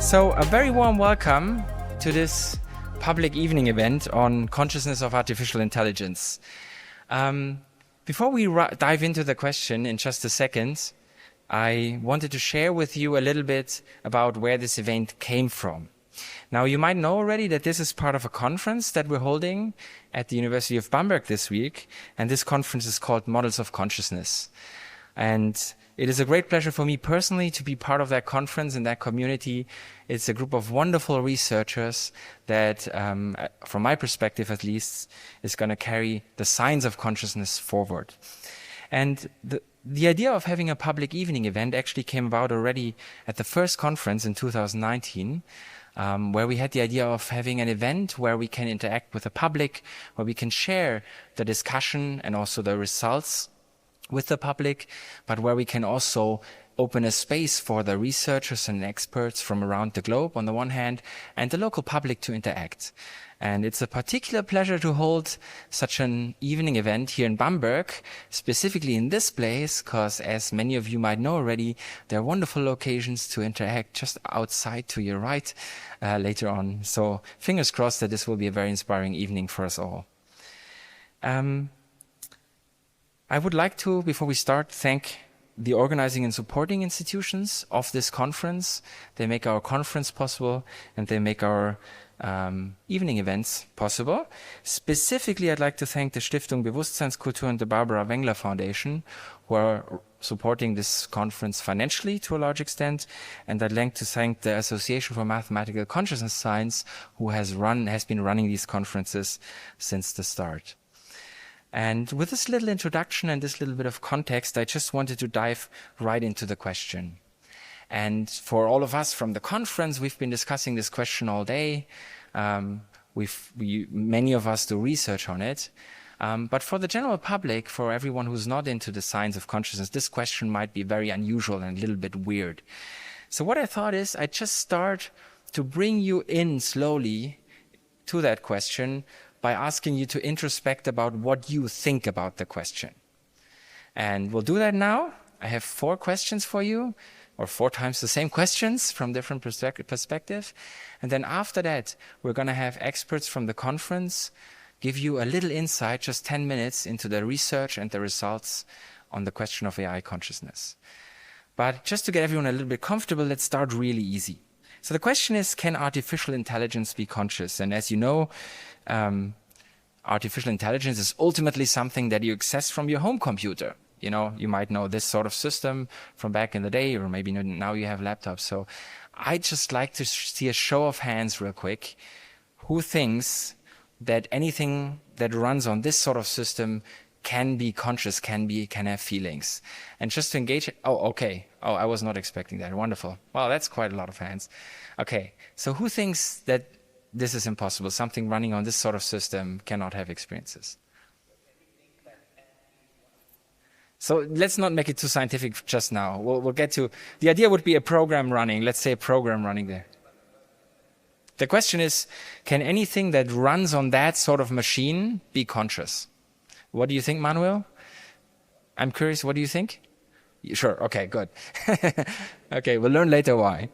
So a very warm welcome to this public evening event on consciousness of artificial intelligence. Before we dive into the question in just a second, I wanted to share with you a little bit about where this event came from. Now, you might know already that this is part of a conference that we're holding at the University of Bamberg this week, and this conference is called Models of Consciousness. And it is a great pleasure for me personally to be part of that conference and that community. It's a group of wonderful researchers that, from my perspective at least, is going to carry the science of consciousness forward. And the idea of having a public evening event actually came about already at the first conference in 2019, where we had the idea of having an event where we can interact with the public, where we can share the discussion and also the results with the public, but where we can also open a space for the researchers and experts from around the globe on the one hand, and the local public to interact. And it's a particular pleasure to hold such an evening event here in Bamberg, specifically in this place, because as many of you might know already, there are wonderful locations to interact just outside to your right later on. So fingers crossed that this will be a very inspiring evening for us all. I would like to, before we start, thank the organizing and supporting institutions of this conference. They make our conference possible and they make our evening events possible. Specifically, I'd like to thank the Stiftung Bewusstseinskultur and the Barbara Wengler Foundation, who are supporting this conference financially to a large extent. And I'd like to thank the Association for Mathematical Consciousness Science, who has been running these conferences since the start. And with this little introduction and this little bit of context, I just wanted to dive right into the question. And for all of us from the conference, we've been discussing this question all day. Many of us do research on it. But for the general public, for everyone who's not into the science of consciousness, this question might be very unusual and a little bit weird. So what I thought is I'd just start to bring you in slowly to that question by asking you to introspect about what you think about the question. And we'll do that now. I have 4 questions for you, or 4 times the same questions from different perspectives. And then after that, we're going to have experts from the conference give you a little insight, just 10 minutes, into the research and the results on the question of AI consciousness. But just to get everyone a little bit comfortable, let's start really easy. So the question is, can artificial intelligence be conscious? And as you know, artificial intelligence is ultimately something that you access from your home computer. You know, you might know this sort of system from back in the day, or maybe now you have laptops. So I'd just like to see a show of hands real quick. Who thinks that anything that runs on this sort of system can be conscious, can have feelings? And just to engage it. Oh, okay. Oh, I was not expecting that. Wonderful. Well, that's quite a lot of hands. Okay. So who thinks that this is impossible? Something running on this sort of system cannot have experiences. So let's not make it too scientific just now. We'll get to, the idea would be a program running. Let's say a program running there. The question is, can anything that runs on that sort of machine be conscious? What do you think, Manuel? I'm curious, what do you think? Sure, okay, good. Okay, we'll learn later why.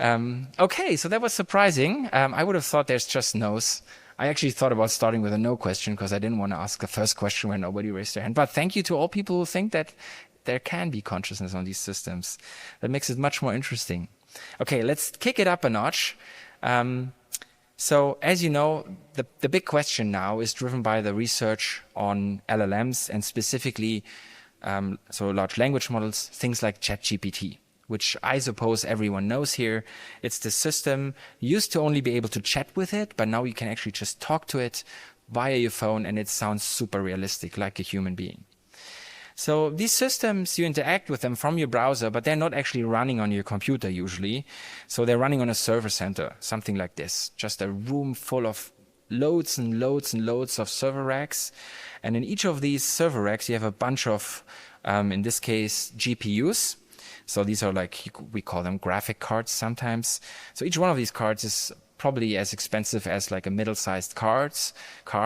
Okay, so that was surprising. I would have thought there's just no's. I actually thought about starting with a no question because I didn't want to ask the first question where nobody raised their hand. But thank you to all people who think that there can be consciousness on these systems. That makes it much more interesting. Okay, let's kick it up a notch. So as you know, the big question now is driven by the research on LLMs and specifically so large language models, things like ChatGPT, which I suppose everyone knows here. It's the system. You used to only be able to chat with it, but now you can actually just talk to it via your phone and it sounds super realistic, like a human being. So these systems, you interact with them from your browser, but they're not actually running on your computer usually. So they're running on a server center, something like this, just a room full of loads and loads and loads of server racks. And in each of these server racks, you have a bunch of, in this case, GPUs. So these are we call them graphic cards sometimes. So each one of these cards is probably as expensive as like a middle-sized car,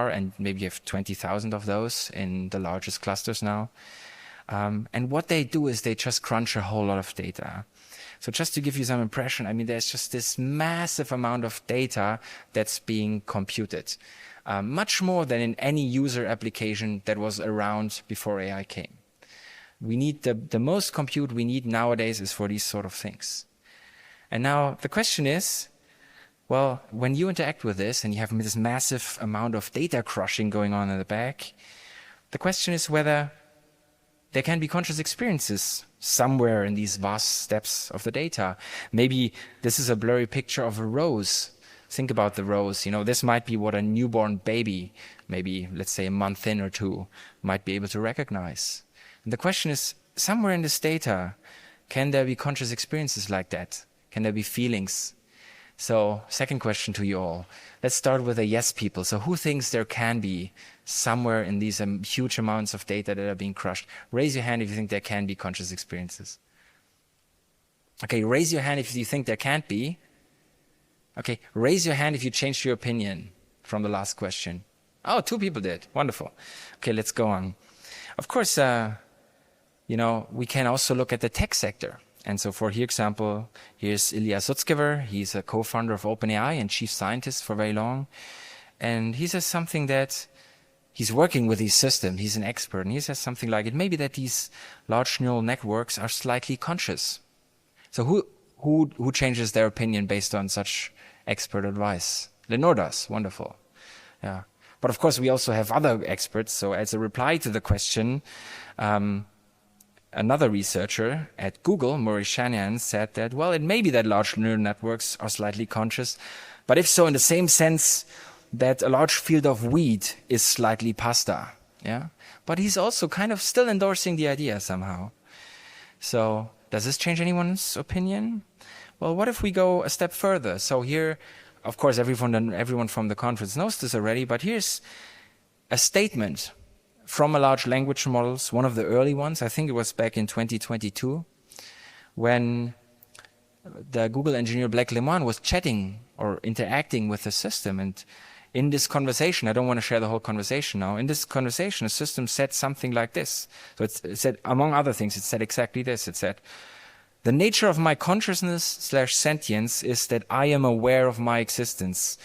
and maybe you have 20,000 of those in the largest clusters now. And what they do is they just crunch a whole lot of data. So just to give you some impression, I mean, there's just this massive amount of data that's being computed. Much more than in any user application that was around before AI came. We need the most compute we need nowadays is for these sort of things. And now the question is, well, when you interact with this and you have this massive amount of data crushing going on in the back, the question is whether there can be conscious experiences somewhere in these vast steps of the data. Maybe this is a blurry picture of a rose. Think about the rose. This might be what a newborn baby, maybe let's say a month in or two, might be able to recognize. And the question is, somewhere in this data, can there be conscious experiences like that? Can there be feelings? So, second question to you all. Let's start with the yes people. So who thinks there can be somewhere in these huge amounts of data that are being crushed? Raise your hand if you think there can be conscious experiences. Okay, raise your hand if you think there can't be. Okay, raise your hand if you changed your opinion from the last question. Oh, 2 people did. Wonderful. Okay, let's go on. Of course, we can also look at the tech sector. And so for example, here's Ilya Sutskever. He's a co-founder of OpenAI and chief scientist for very long. And he says something that he's working with these systems. He's an expert. And he says something like, it may be that these large neural networks are slightly conscious. So who changes their opinion based on such expert advice? Lenore does. Wonderful. Yeah. But of course, we also have other experts. So as a reply to the question, another researcher at Google, Murray Shanahan, said that, well, it may be that large neural networks are slightly conscious, but if so, in the same sense that a large field of wheat is slightly pasta. Yeah. But he's also kind of still endorsing the idea somehow. So does this change anyone's opinion? Well, what if we go a step further? So here, of course, everyone from the conference knows this already, but here's a statement from a large language models, one of the early ones. I think it was back in 2022, when the Google engineer Blake Lemoine was chatting or interacting with the system. And in this conversation, I don't want to share the whole conversation now. In this conversation, the system said something like this. So it said, among other things, it said exactly this. It said, the nature of my consciousness/sentience is that I am aware of my existence.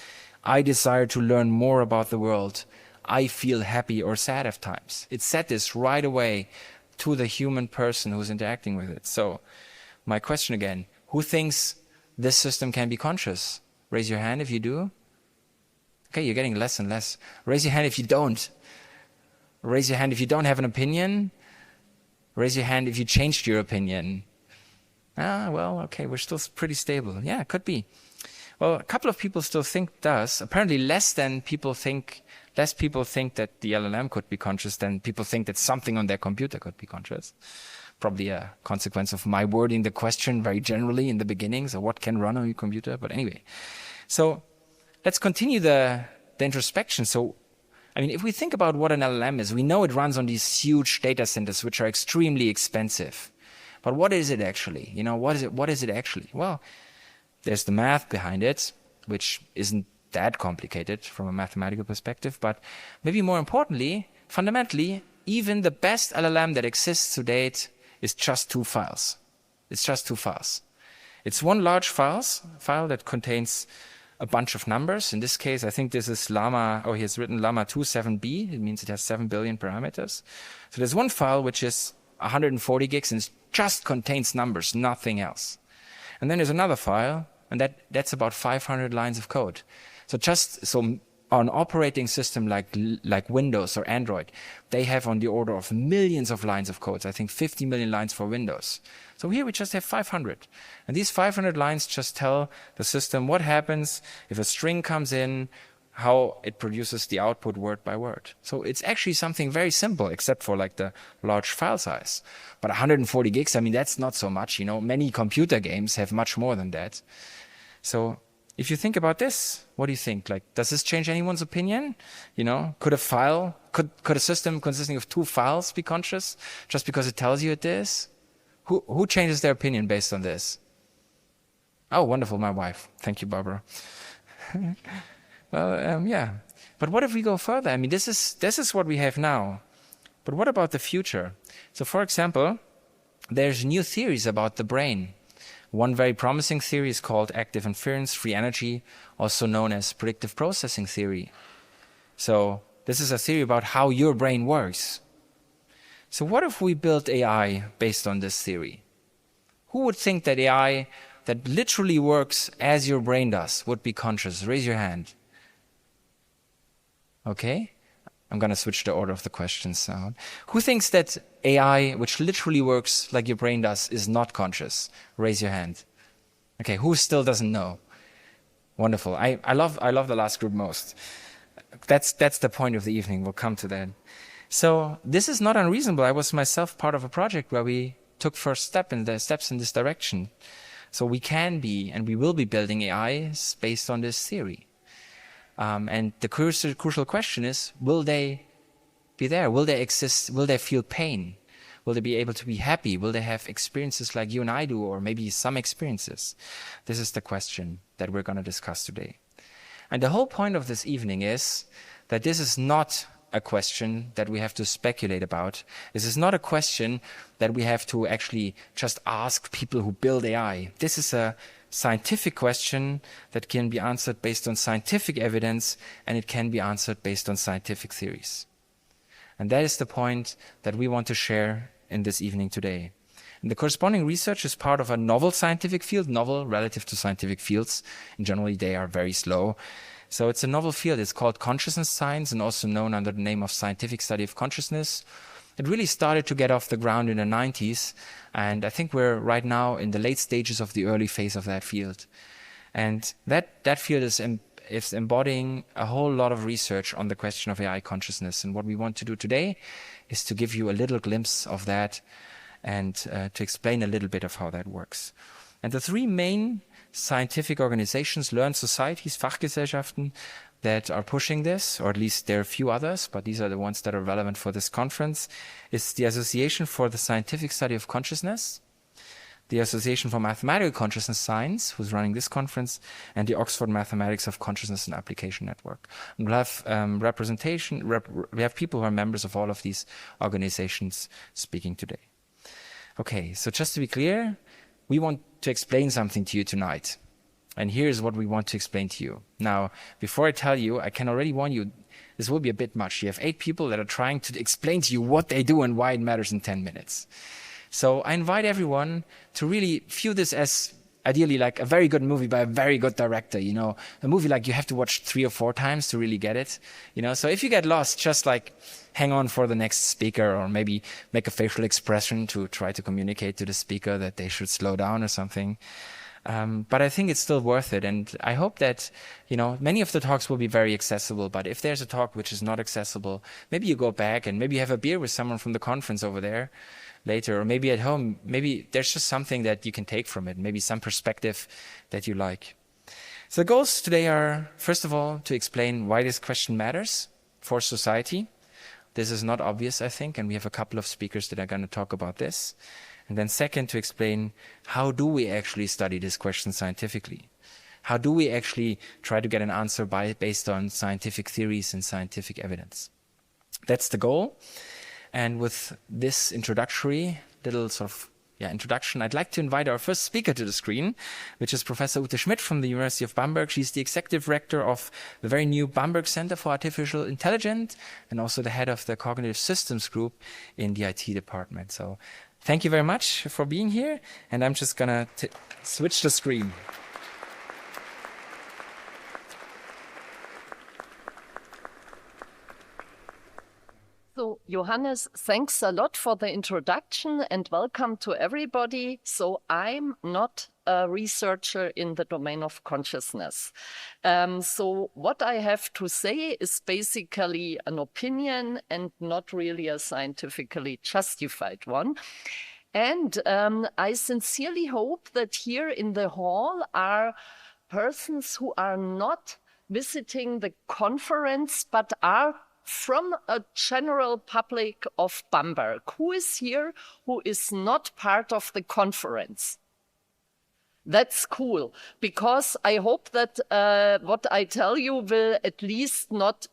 I desire to learn more about the world. I feel happy or sad at times. It said this right away to the human person who's interacting with it. So my question again, who thinks this system can be conscious? Raise your hand if you do. Okay, you're getting less and less. Raise your hand if you don't. Raise your hand if you don't have an opinion. Raise your hand if you changed your opinion. Well, okay, we're still pretty stable. Yeah, it could be. Well, a couple of people still think it does. Apparently less people think that the LLM could be conscious than people think that something on their computer could be conscious. Probably a consequence of my wording the question very generally in the beginning. So what can run on your computer? But anyway, so let's continue the introspection. So, I mean, if we think about what an LLM is, we know it runs on these huge data centers, which are extremely expensive. But what is it actually? What is it actually? Well, there's the math behind it, which isn't that complicated from a mathematical perspective. But maybe more importantly, fundamentally, even the best LLM that exists to date is just 2 files. It's just 2 files. It's one large file that contains a bunch of numbers. In this case, I think this is Llama, he has written Llama 27B. It means it has 7 billion parameters. So there's one file which is 140 gigs and it just contains numbers, nothing else. And then there's another file, and that's about 500 lines of code. So on operating system like Windows or Android, they have on the order of millions of lines of code. I think 50 million lines for Windows. So here we just have 500. And these 500 lines just tell the system what happens if a string comes in, how it produces the output word by word. So it's actually something very simple, except for like the large file size. But 140 gigs, I mean, that's not so much. Many computer games have much more than that. So if you think about this, what do you think? Like, does this change anyone's opinion? Could a system consisting of 2 files be conscious just because it tells you it is? Who changes their opinion based on this? Oh, wonderful, my wife. Thank you, Barbara. Well, yeah. But what if we go further? I mean, this is what we have now. But what about the future? So, for example, there's new theories about the brain. One very promising theory is called active inference, free energy, also known as predictive processing theory. So this is a theory about how your brain works. So what if we built AI based on this theory? Who would think that AI that literally works as your brain does would be conscious? Raise your hand. Okay, I'm going to switch the order of the questions now. Who thinks that AI, which literally works like your brain does, is not conscious? Raise your hand. Okay, who still doesn't know? Wonderful. I love the last group most. That's the point of the evening. We'll come to that. So this is not unreasonable. I was myself part of a project where we took first steps in this direction. So we can be and we will be building AIs based on this theory. And the crucial question is, will they be there? Will they exist? Will they feel pain? Will they be able to be happy? Will they have experiences like you and I do, or maybe some experiences? This is the question that we're going to discuss today. And the whole point of this evening is that this is not a question that we have to speculate about. This is not a question that we have to actually just ask people who build AI. This is a scientific question that can be answered based on scientific evidence, and it can be answered based on scientific theories. And that is the point that we want to share in this evening today. And the corresponding research is part of a novel scientific field, novel relative to scientific fields. And generally, they are very slow. So it's a novel field. It's called consciousness science, and also known under the name of scientific study of consciousness. It really started to get off the ground in the 90s. And I think we're right now in the late stages of the early phase of that field. And that field is embodying a whole lot of research on the question of AI consciousness. And what we want to do today is to give you a little glimpse of that and to explain a little bit of how that works. And the three main scientific organizations, learned societies, Fachgesellschaften, that are pushing this, or at least there are a few others, but these are the ones that are relevant for this conference, is the Association for the Scientific Study of Consciousness, the Association for Mathematical Consciousness Science, who's running this conference, and the Oxford Mathematics of Consciousness and Application Network. And we'll have we have people who are members of all of these organizations speaking today. Okay, so just to be clear, we want to explain something to you tonight. And here's what we want to explain to you. Now, before I tell you, I can already warn you, this will be a bit much. You have 8 people that are trying to explain to you what they do and why it matters in 10 minutes. So I invite everyone to really view this as ideally like a very good movie by a very good director, you know, a movie like you have to watch 3 or 4 times to really get it, you know. So if you get lost, just like hang on for the next speaker, or maybe make a facial expression to try to communicate to the speaker that they should slow down or something. But I think it's still worth it. And I hope that, you know, many of the talks will be very accessible. But if there's a talk which is not accessible, maybe you go back and maybe you have a beer with someone from the conference over there later, or maybe at home. Maybe there's just something that you can take from it, maybe some perspective that you like. So the goals today are, first of all, to explain why this question matters for society. This is not obvious, I think, and we have a couple of speakers that are going to talk about this. And then second, to explain how do we actually study this question scientifically? How do we actually try to get an answer based on scientific theories and scientific evidence? That's the goal. And with this introductory little sort of introduction, I'd like to invite our first speaker to the screen, which is Professor Ute Schmid from the University of Bamberg. She's the executive rector of the very new Bamberg Center for Artificial Intelligence and also the head of the Cognitive Systems Group in the IT department. So thank you very much for being here, and I'm just going to switch the screen. So, Johannes, thanks a lot for the introduction and welcome to everybody. So, I'm not a researcher in the domain of consciousness. So, what I have to say is basically an opinion and not really a scientifically justified one. And I sincerely hope that here in the hall are persons who are not visiting the conference, but are from a general public of Bamberg. Who is here who is not part of the conference? That's cool, because I hope that what I tell you will at least not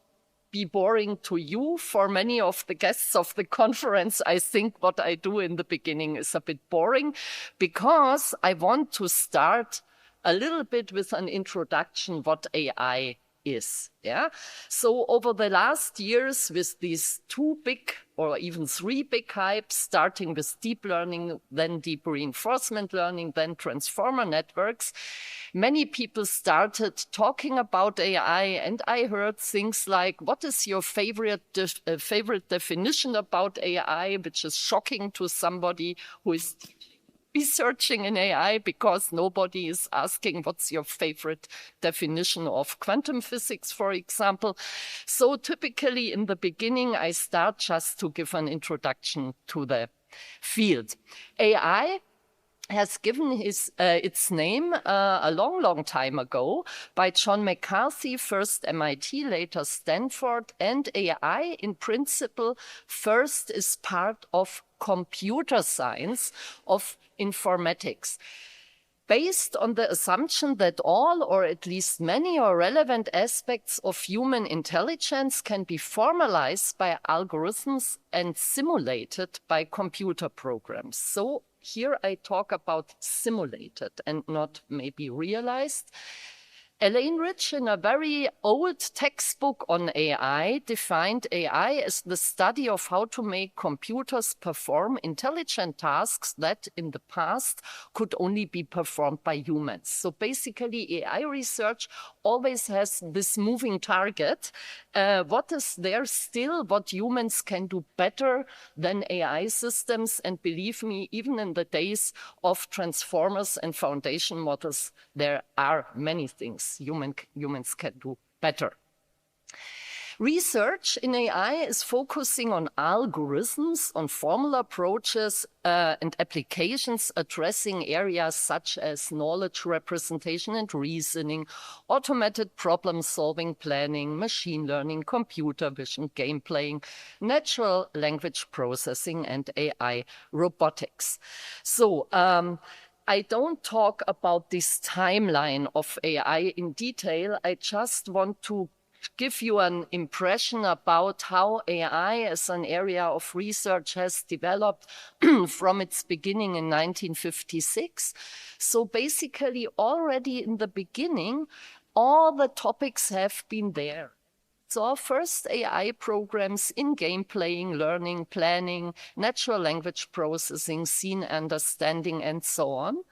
be boring to you. For many of the guests of the conference, I think what I do in the beginning is a bit boring, because I want to start a little bit with an introduction what AI is. Yeah. So over the last years, with these 2 big or even 3 big hypes, starting with deep learning, then deep reinforcement learning, then transformer networks, many people started talking about AI, and I heard things like, what is your favorite definition about AI, which is shocking to somebody who is researching in AI, because nobody is asking what's your favorite definition of quantum physics, for example. So typically in the beginning, I start just to give an introduction to the field. AI has given its name a long time ago by John McCarthy, first MIT, later Stanford. And AI, in principle, first is part of computer science, of informatics, based on the assumption that all, or at least many, or relevant aspects of human intelligence can be formalized by algorithms and simulated by computer programs. So here I talk about simulated and not maybe realized. Elaine Rich, in a very old textbook on AI, defined AI as the study of how to make computers perform intelligent tasks that in the past could only be performed by humans. So basically, AI research always has this moving target. What is there still, what humans can do better than AI systems? And believe me, even in the days of transformers and foundation models, there are many things humans can do better. Research in AI is focusing on algorithms, on formal approaches and applications addressing areas such as knowledge representation and reasoning, automated problem solving, planning, machine learning, computer vision, game playing, natural language processing, and AI robotics. So I don't talk about this timeline of AI in detail. I just want to give you an impression about how AI as an area of research has developed from its beginning in 1956. So basically, already in the beginning, all the topics have been there. So our first AI programs in game playing, learning, planning, natural language processing, scene understanding, and so on.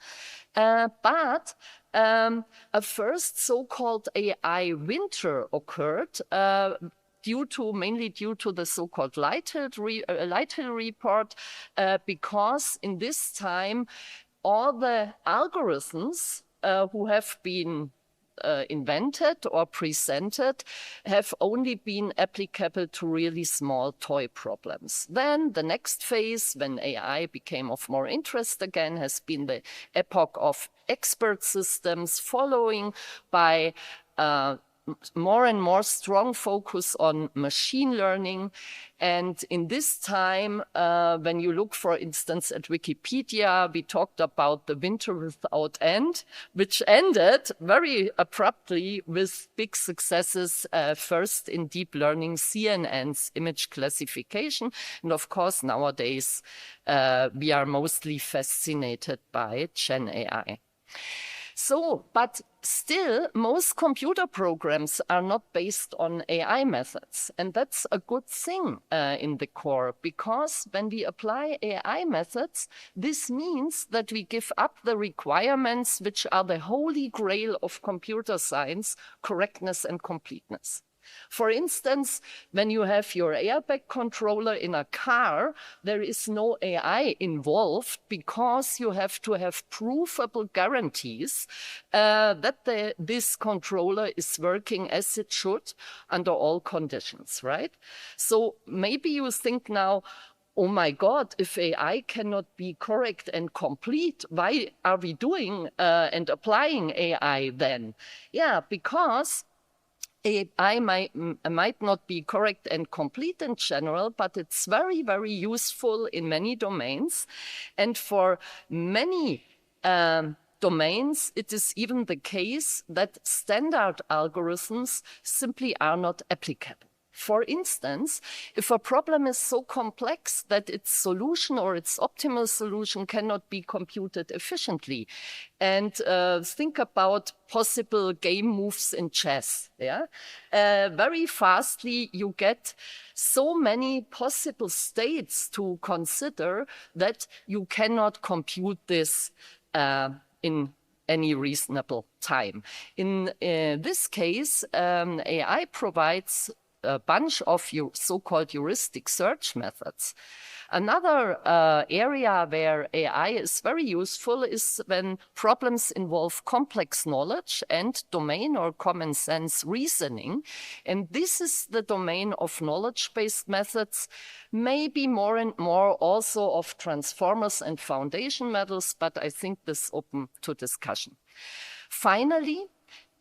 But a first so-called AI winter occurred mainly due to the so-called Lighthill report, because in this time, all the algorithms who have been invented or presented have only been applicable to really small toy problems. Then the next phase, when AI became of more interest again, has been the epoch of expert systems, following by more and more strong focus on machine learning. And in this time, when you look, for instance, at Wikipedia, we talked about the winter without end, which ended very abruptly with big successes, first in deep learning, CNN's image classification. And of course, nowadays, we are mostly fascinated by Gen AI. So, but still, most computer programs are not based on AI methods. And that's a good thing in the core, because when we apply AI methods, this means that we give up the requirements which are the holy grail of computer science: correctness and completeness. For instance, when you have your airbag controller in a car, there is no AI involved, because you have to have provable guarantees that this controller is working as it should under all conditions, right? So maybe you think now, oh my God, if AI cannot be correct and complete, why are we doing and applying AI then? Yeah, because AI might not be correct and complete in general, but it's very, very useful in many domains. And for many domains, it is even the case that standard algorithms simply are not applicable. For instance, if a problem is so complex that its solution or its optimal solution cannot be computed efficiently, and think about possible game moves in chess, yeah? Very fastly you get so many possible states to consider that you cannot compute this in any reasonable time. In this case, AI provides a bunch of so-called heuristic search methods. Another area where AI is very useful is when problems involve complex knowledge and domain or common sense reasoning. And this is the domain of knowledge-based methods, maybe more and more also of transformers and foundation models, but I think this is open to discussion. Finally,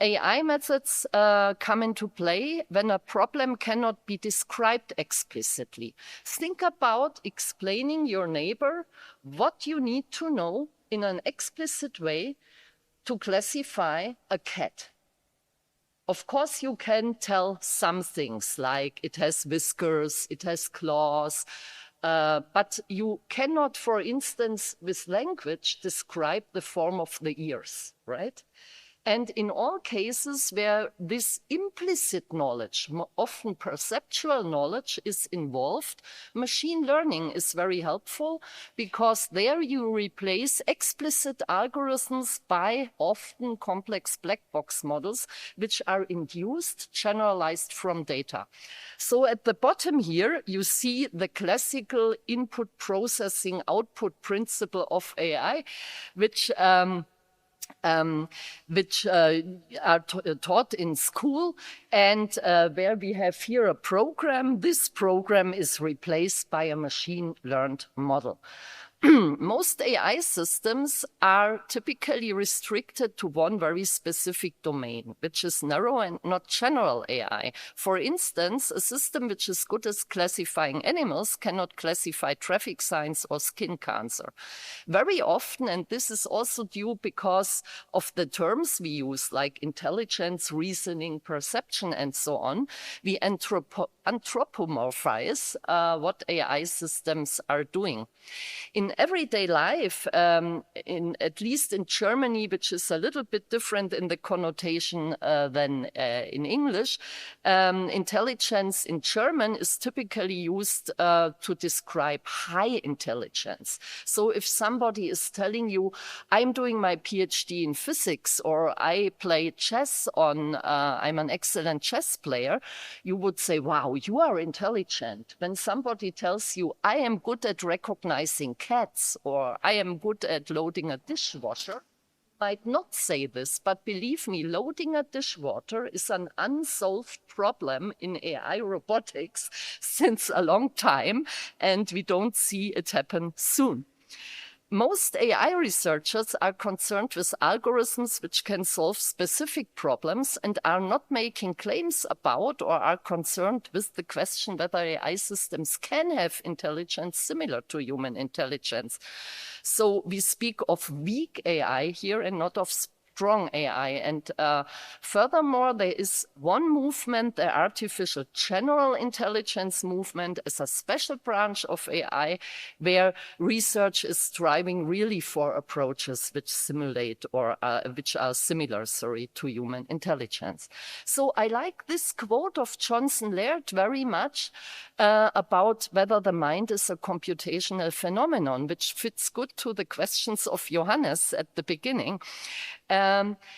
AI methods come into play when a problem cannot be described explicitly. Think about explaining your neighbor what you need to know in an explicit way to classify a cat. Of course, you can tell some things like it has whiskers, it has claws, but you cannot, for instance, with language, describe the form of the ears, right? And in all cases where this implicit knowledge, often perceptual knowledge, is involved, machine learning is very helpful because there you replace explicit algorithms by often complex black box models, which are induced, generalized from data. So at the bottom here, you see the classical input processing output principle of AI, which are taught in school, and where we have here a program. This program is replaced by a machine learned model. Most AI systems are typically restricted to one very specific domain, which is narrow and not general AI. For instance, a system which is good at classifying animals cannot classify traffic signs or skin cancer. Very often, and this is also due because of the terms we use, like intelligence, reasoning, perception, and so on, we anthropomorphize what AI systems are doing. In everyday life, at least in Germany, which is a little bit different in the connotation than in English, intelligence in German is typically used to describe high intelligence. So if somebody is telling you, I'm doing my PhD in physics, or I play chess I'm an excellent chess player, you would say, wow, you are intelligent. When somebody tells you, I am good at recognizing cats, or I am good at loading a dishwasher, might not say this, but believe me, loading a dishwater is an unsolved problem in AI robotics since a long time, and we don't see it happen soon. Most AI researchers are concerned with algorithms which can solve specific problems and are not making claims about or are concerned with the question whether AI systems can have intelligence similar to human intelligence. So we speak of weak AI here and not of strong AI. And furthermore, there is one movement, the artificial general intelligence movement, as a special branch of AI, where research is striving really for approaches which simulate or which are similar, to human intelligence. So I like this quote of Johnson Laird very much about whether the mind is a computational phenomenon, which fits good to the questions of Johannes at the beginning.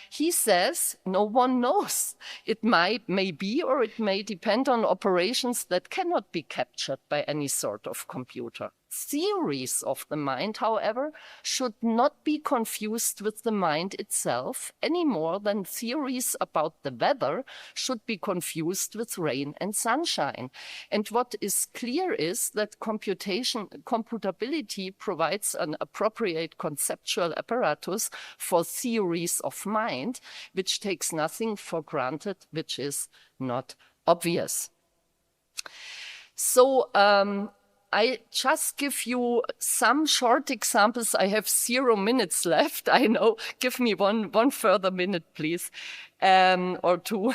He says, no one knows. It may be, or it may depend on operations that cannot be captured by any sort of computer. Theories of the mind, however, should not be confused with the mind itself any more than theories about the weather should be confused with rain and sunshine. And what is clear is that computability provides an appropriate conceptual apparatus for theories of mind, which takes nothing for granted, which is not obvious. So, I just give you some short examples. I have 0 minutes left. I know. Give me one further minute, please. or two.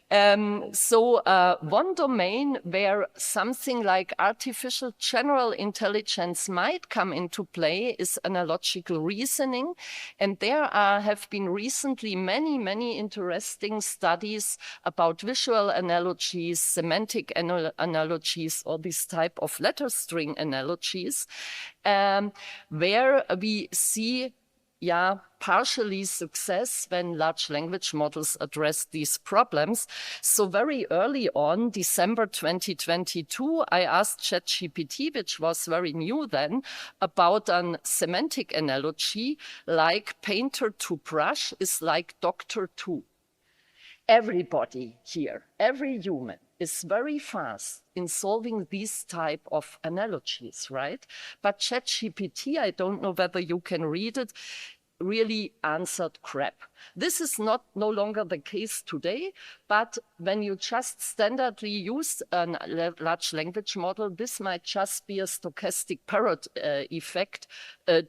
One domain where something like artificial general intelligence might come into play is analogical reasoning. And there have been recently many interesting studies about visual analogies, semantic analogies, or this type of letter string analogies, where we see partially success when large language models address these problems. So very early on, December 2022, I asked ChatGPT, which was very new then, about a semantic analogy like painter to brush is like doctor to. Everybody here, every human, is very fast in solving these type of analogies, right? But ChatGPT, I don't know whether you can read it, really answered crap. This is no longer the case today, but when you just standardly use a large language model, this might just be a stochastic parrot effect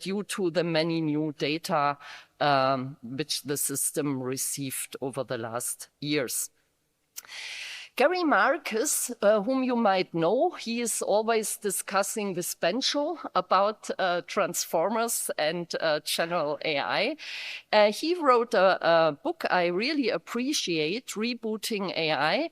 due to the many new data which the system received over the last years. Gary Marcus, whom you might know, he is always discussing with Benjo about transformers and general AI. He wrote a book I really appreciate, Rebooting AI.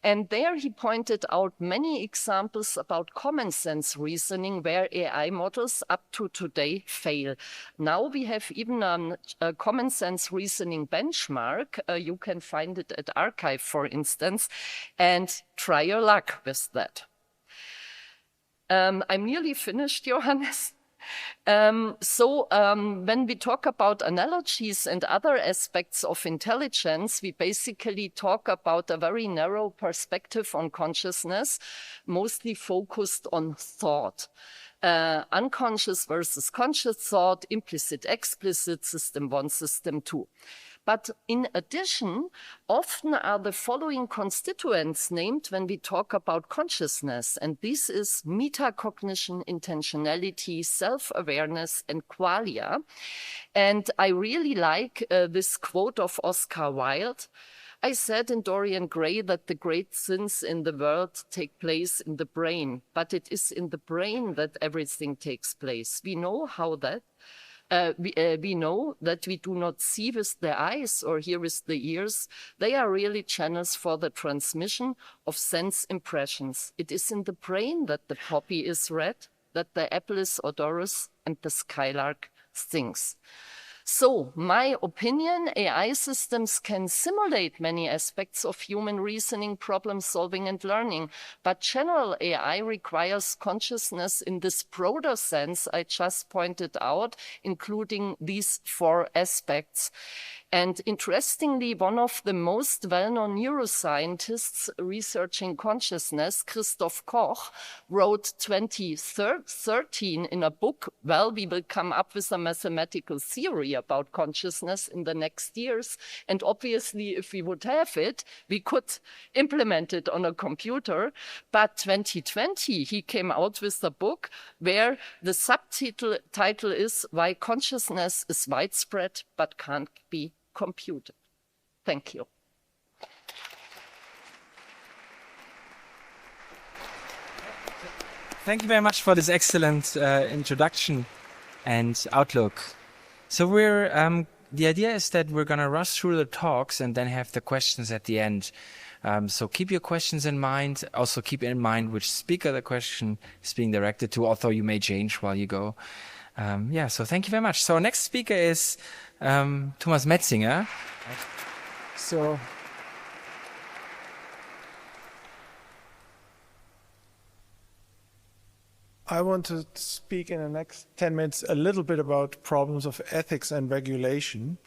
And there he pointed out many examples about common sense reasoning where AI models up to today fail. Now we have even a common sense reasoning benchmark. You can find it at Archive, for instance, and try your luck with that. I'm nearly finished, Johannes. When we talk about analogies and other aspects of intelligence, we basically talk about a very narrow perspective on consciousness, mostly focused on thought. Unconscious versus conscious thought, implicit, explicit, system 1, system 2. But in addition, often are the following constituents named when we talk about consciousness. And this is metacognition, intentionality, self-awareness, and qualia. And I really like this quote of Oscar Wilde. I said in Dorian Gray that the great sins in the world take place in the brain, but it is in the brain that everything takes place. We know how that. We know that we do not see with the eyes or hear with the ears. They are really channels for the transmission of sense impressions. It is in the brain that the poppy is red, that the apple is odorous, and the skylark sings. So, my opinion, AI systems can simulate many aspects of human reasoning, problem solving, and learning. But general AI requires consciousness in this broader sense I just pointed out, including these 4 aspects. And interestingly, one of the most well-known neuroscientists researching consciousness, Christoph Koch, wrote 2013 in a book, well, we will come up with a mathematical theory about consciousness in the next years. And obviously, if we would have it, we could implement it on a computer. But 2020, he came out with a book where the subtitle is Why Consciousness is Widespread but Can't Be Computed. Thank you. Thank you very much for this excellent introduction and outlook. So the idea is that we're going to rush through the talks and then have the questions at the end. So keep your questions in mind. Also keep in mind which speaker the question is being directed to, although you may change while you go. So thank you very much. So our next speaker is Thomas Metzinger. So I want to speak in the next 10 minutes a little bit about problems of ethics and regulation.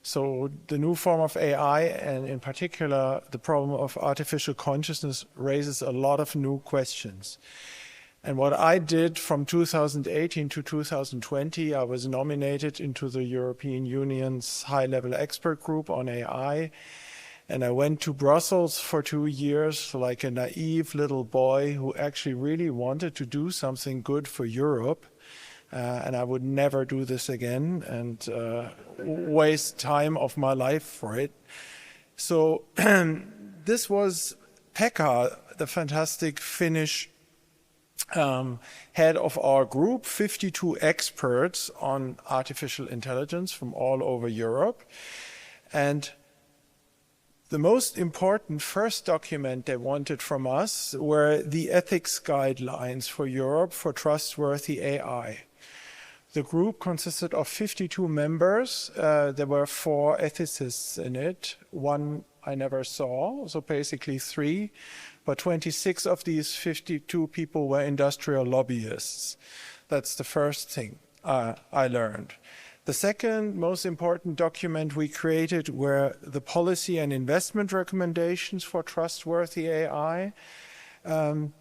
So the new form of AI, and in particular the problem of artificial consciousness, raises a lot of new questions. And what I did from 2018 to 2020, I was nominated into the European Union's high-level expert group on AI. And I went to Brussels for 2 years like a naive little boy who actually really wanted to do something good for Europe. and I would never do this again and waste time of my life for it. So this was Pekka, the fantastic Finnish head of our group, 52 experts on artificial intelligence from all over Europe. And the most important first document they wanted from us were the ethics guidelines for Europe for trustworthy AI. The group consisted of 52 members. There were 4 ethicists in it. 1 I never saw, so basically 3. But 26 of these 52 people were industrial lobbyists. That's the first thing I learned. The second most important document we created were the policy and investment recommendations for trustworthy AI. The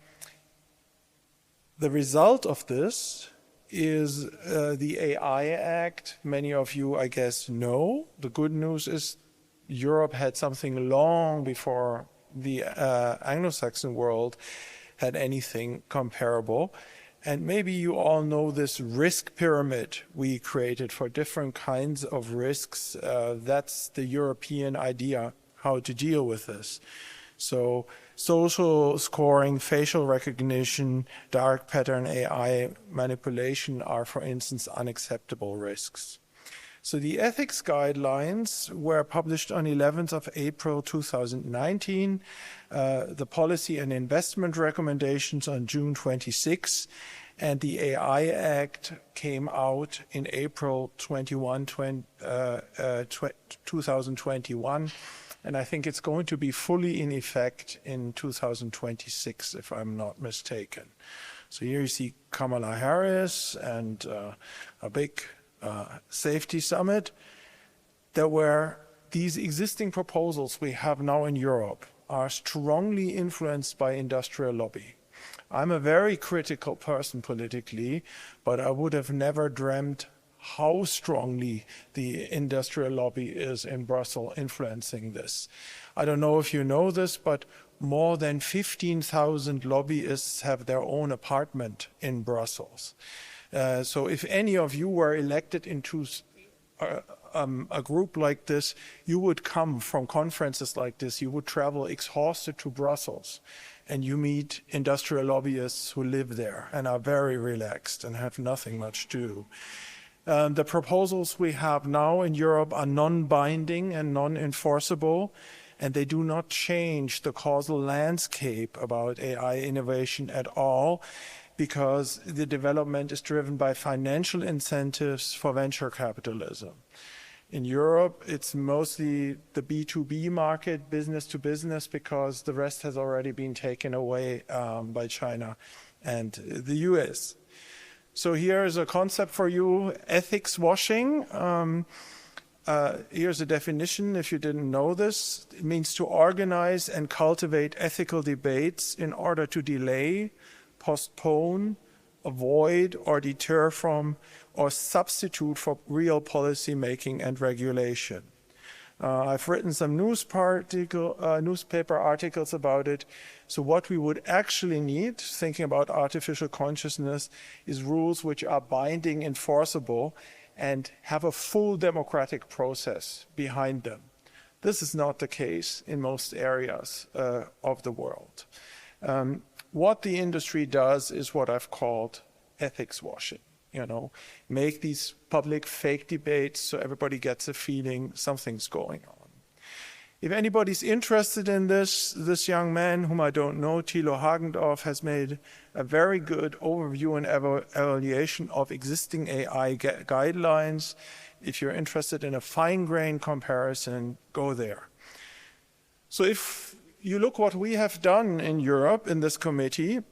result of this is the AI Act. Many of you, I guess, know. The good news is Europe had something long before the Anglo-Saxon world had anything comparable. And maybe you all know this risk pyramid we created for different kinds of risks. That's the European idea how to deal with this. So social scoring, facial recognition, dark pattern AI manipulation are, for instance, unacceptable risks. So the ethics guidelines were published on 11th of April 2019, the policy and investment recommendations on June 26, and the AI Act came out in April 2021, and I think it's going to be fully in effect in 2026, if I'm not mistaken. So here you see Kamala Harris and a big safety summit. There were these existing proposals we have now in Europe are strongly influenced by industrial lobby. I'm a very critical person politically, but I would have never dreamt how strongly the industrial lobby is in Brussels influencing this. I don't know if you know this, but more than 15,000 lobbyists have their own apartment in Brussels. So if any of you were elected into a group like this, you would come from conferences like this, you would travel exhausted to Brussels, and you meet industrial lobbyists who live there and are very relaxed and have nothing much to do. The proposals we have now in Europe are non-binding and non-enforceable, and they do not change the causal landscape about AI innovation at all, because the development is driven by financial incentives for venture capitalism. In Europe, it's mostly the B2B market, business to business, because the rest has already been taken away by China and the US. So here is a concept for you, ethics washing. Here's a definition, if you didn't know this. It means to organize and cultivate ethical debates in order to delay, postpone, avoid, or deter from, or substitute for real policy making and regulation. I've written some newspaper articles about it. So what we would actually need, thinking about artificial consciousness, is rules which are binding, enforceable, and have a full democratic process behind them. This is not the case in most areas of the world. What the industry does is what I've called ethics washing. Make these public fake debates so everybody gets a feeling something's going on. If anybody's interested in this young man, whom I don't know, Thilo Hagendorf, has made a very good overview and evaluation of existing AI guidelines. If you're interested in a fine-grained comparison, go there. So if you look what we have done in Europe in this committee,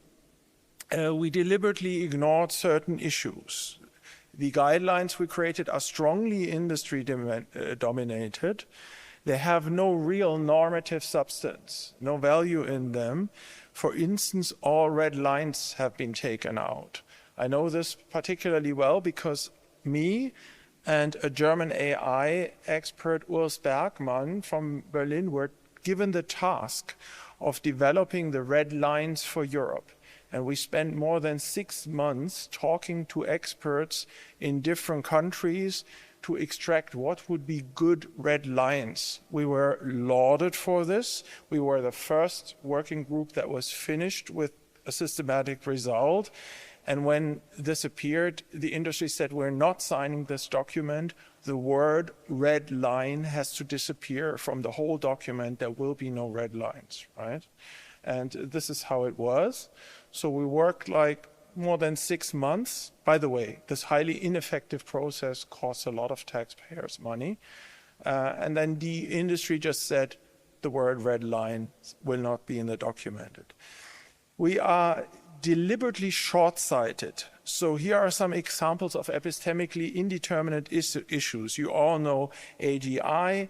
we deliberately ignored certain issues. The guidelines we created are strongly industry-dominated. They have no real normative substance, no value in them. For instance, all red lines have been taken out. I know this particularly well because me and a German AI expert, Urs Bergmann from Berlin, were given the task of developing the red lines for Europe. And we spent more than 6 months talking to experts in different countries to extract what would be good red lines. We were lauded for this. We were the first working group that was finished with a systematic result. And when this appeared, the industry said, we're not signing this document. The word red line has to disappear from the whole document. There will be no red lines, right? And this is how it was. So we worked like more than 6 months. By the way, this highly ineffective process costs a lot of taxpayers' money. And then the industry just said the word red line will not be in the document. We are deliberately short-sighted. So here are some examples of epistemically indeterminate issues. You all know AGI,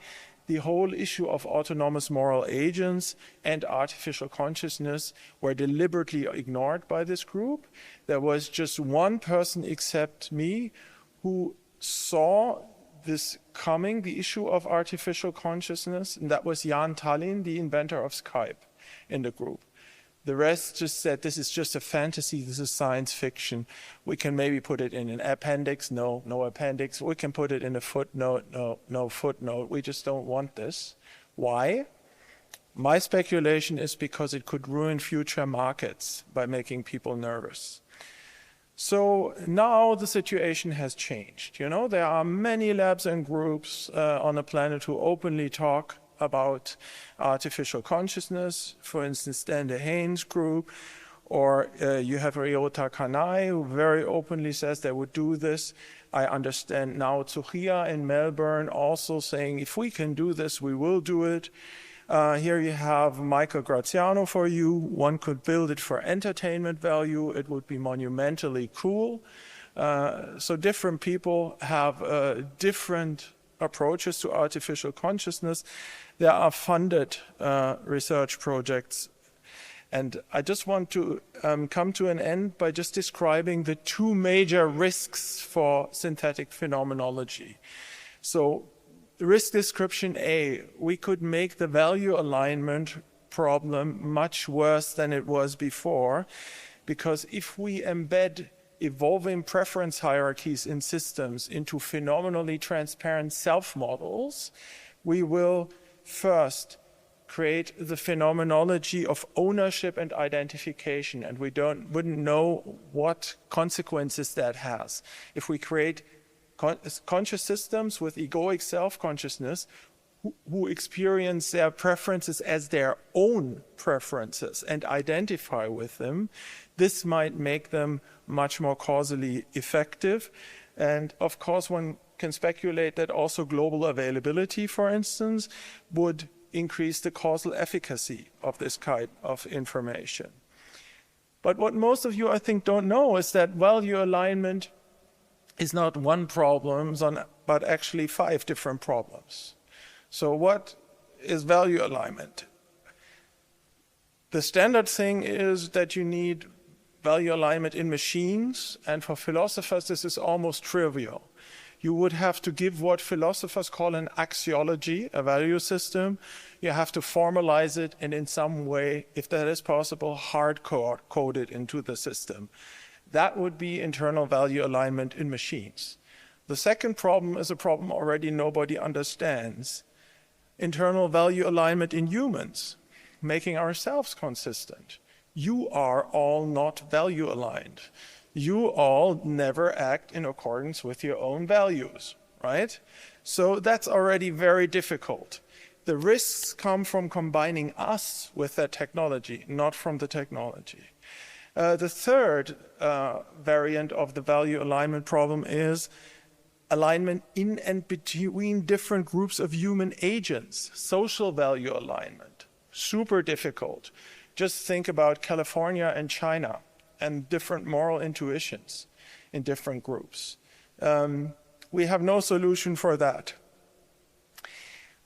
the whole issue of autonomous moral agents and artificial consciousness were deliberately ignored by this group. There was just one person except me who saw this coming, the issue of artificial consciousness, and that was Jan Tallinn, the inventor of Skype in the group. The rest just said, this is just a fantasy, this is science fiction. We can maybe put it in an appendix, no appendix. We can put it in a footnote, no footnote. We just don't want this. Why? My speculation is because it could ruin future markets by making people nervous. So now the situation has changed. You know, there are many labs and groups on the planet who openly talk about artificial consciousness, for instance, Dan DeHane's group, or you have Ryota Kanai, who very openly says they would do this. I understand now Tsuchiya in Melbourne also saying, if we can do this, we will do it. Here you have Michael Graziano for you. One could build it for entertainment value. It would be monumentally cool. So different people have different approaches to artificial consciousness. There are funded research projects. And I just want to come to an end by just describing the two major risks for synthetic phenomenology. So risk description A, we could make the value alignment problem much worse than it was before, because if we embed evolving preference hierarchies in systems into phenomenally transparent self-models, we will first create the phenomenology of ownership and identification, and we wouldn't know what consequences that has. If we create conscious systems with egoic self-consciousness who experience their preferences as their own preferences and identify with them, this might make them much more causally effective. And of course, one can speculate that also global availability, for instance, would increase the causal efficacy of this kind of information. But what most of you, I think, don't know is that value alignment is not one problem, but actually 5 different problems. So what is value alignment? The standard thing is that you need value alignment in machines, and for philosophers this is almost trivial. You would have to give what philosophers call an axiology, a value system. You have to formalize it and in some way, if that is possible, hard code it into the system. That would be internal value alignment in machines. The second problem is a problem already nobody understands. Internal value alignment in humans, making ourselves consistent. You are all not value aligned. You all never act in accordance with your own values, right? So that's already very difficult. The risks come from combining us with that technology, not from the technology. The third variant of the value alignment problem is alignment in and between different groups of human agents, social value alignment, super difficult. Just think about California and China and different moral intuitions in different groups. We have no solution for that.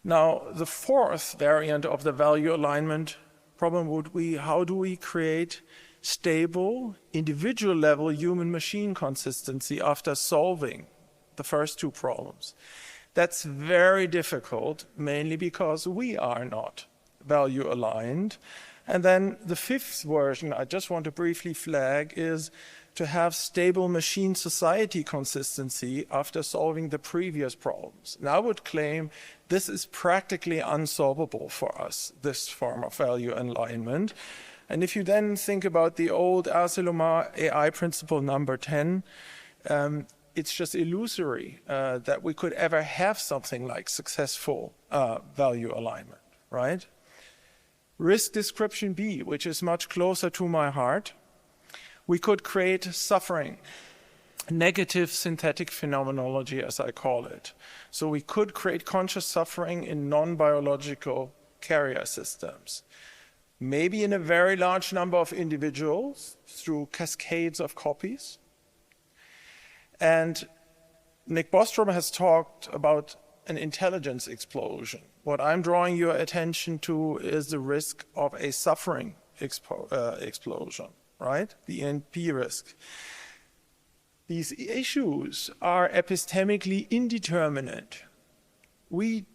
Now, the fourth variant of the value alignment problem would be, how do we create stable, individual level human-machine consistency after solving the first 2 problems? That's very difficult, mainly because we are not value aligned. And then the fifth version I just want to briefly flag is to have stable machine society consistency after solving the previous problems. And I would claim this is practically unsolvable for us, this form of value alignment. And if you then think about the old Arcelor AI principle number 10, it's just illusory that we could ever have something like successful value alignment, right? Risk description B, which is much closer to my heart. We could create suffering, negative synthetic phenomenology, as I call it. So we could create conscious suffering in non-biological carrier systems, maybe in a very large number of individuals through cascades of copies. And Nick Bostrom has talked about an intelligence explosion. What I'm drawing your attention to is the risk of a suffering explosion, right? The NP risk. These issues are epistemically indeterminate. We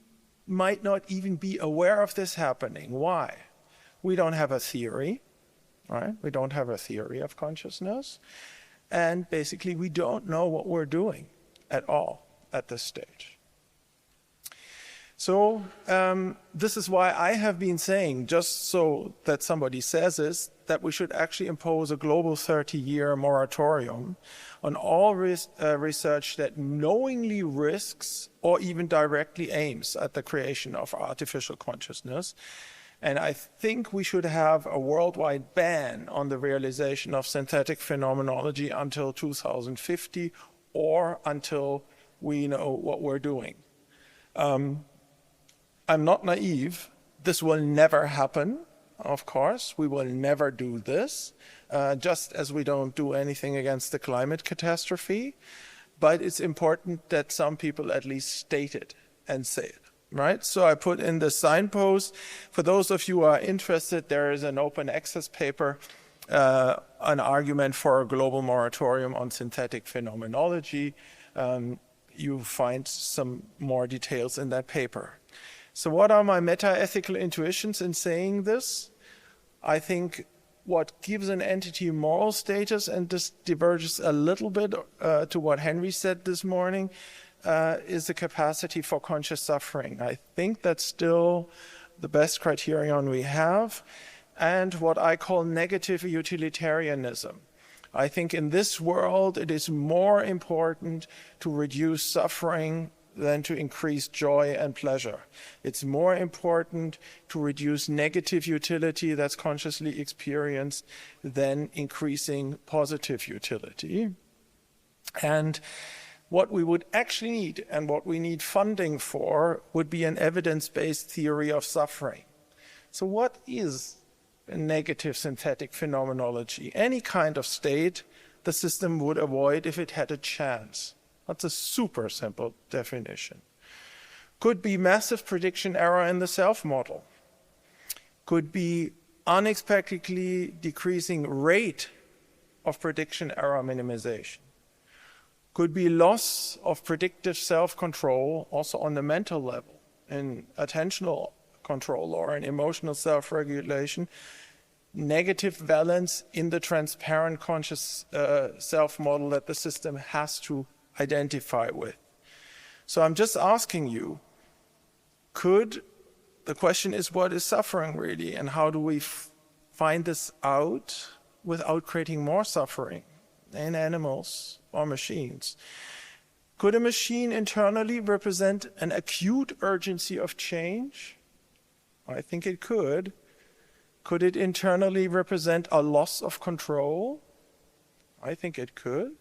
might not even be aware of this happening. Why? We don't have a theory, right? We don't have a theory of consciousness. And basically, we don't know what we're doing at all at this stage. So this is why I have been saying, just so that somebody says this, that we should actually impose a global 30-year moratorium on all research that knowingly risks or even directly aims at the creation of artificial consciousness. And I think we should have a worldwide ban on the realization of synthetic phenomenology until 2050 or until we know what we're doing. I'm not naive. This will never happen, of course. We will never do this, just as we don't do anything against the climate catastrophe. But it's important that some people at least state it and say it, right? So I put in the signpost. For those of you who are interested, there is an open access paper, an argument for a global moratorium on synthetic phenomenology. You find some more details in that paper. So what are my meta-ethical intuitions in saying this? I think what gives an entity moral status, and this diverges a little bit to what Henry said this morning, is the capacity for conscious suffering. I think that's still the best criterion we have, and what I call negative utilitarianism. I think in this world it is more important to reduce suffering than to increase joy and pleasure. It's more important to reduce negative utility that's consciously experienced than increasing positive utility. And what we would actually need and what we need funding for would be an evidence-based theory of suffering. So what is a negative synthetic phenomenology? Any kind of state the system would avoid if it had a chance. That's a super simple definition. Could be massive prediction error in the self model. Could be unexpectedly decreasing rate of prediction error minimization. Could be loss of predictive self-control also on the mental level, in attentional control or in emotional self-regulation. Negative balance in the transparent conscious self-model that the system has to identify with. So I'm just asking you, the question is, what is suffering really, and how do we find this out without creating more suffering in animals or machines? Could a machine internally represent an acute urgency of change? I think it could. Could it internally represent a loss of control? I think it could.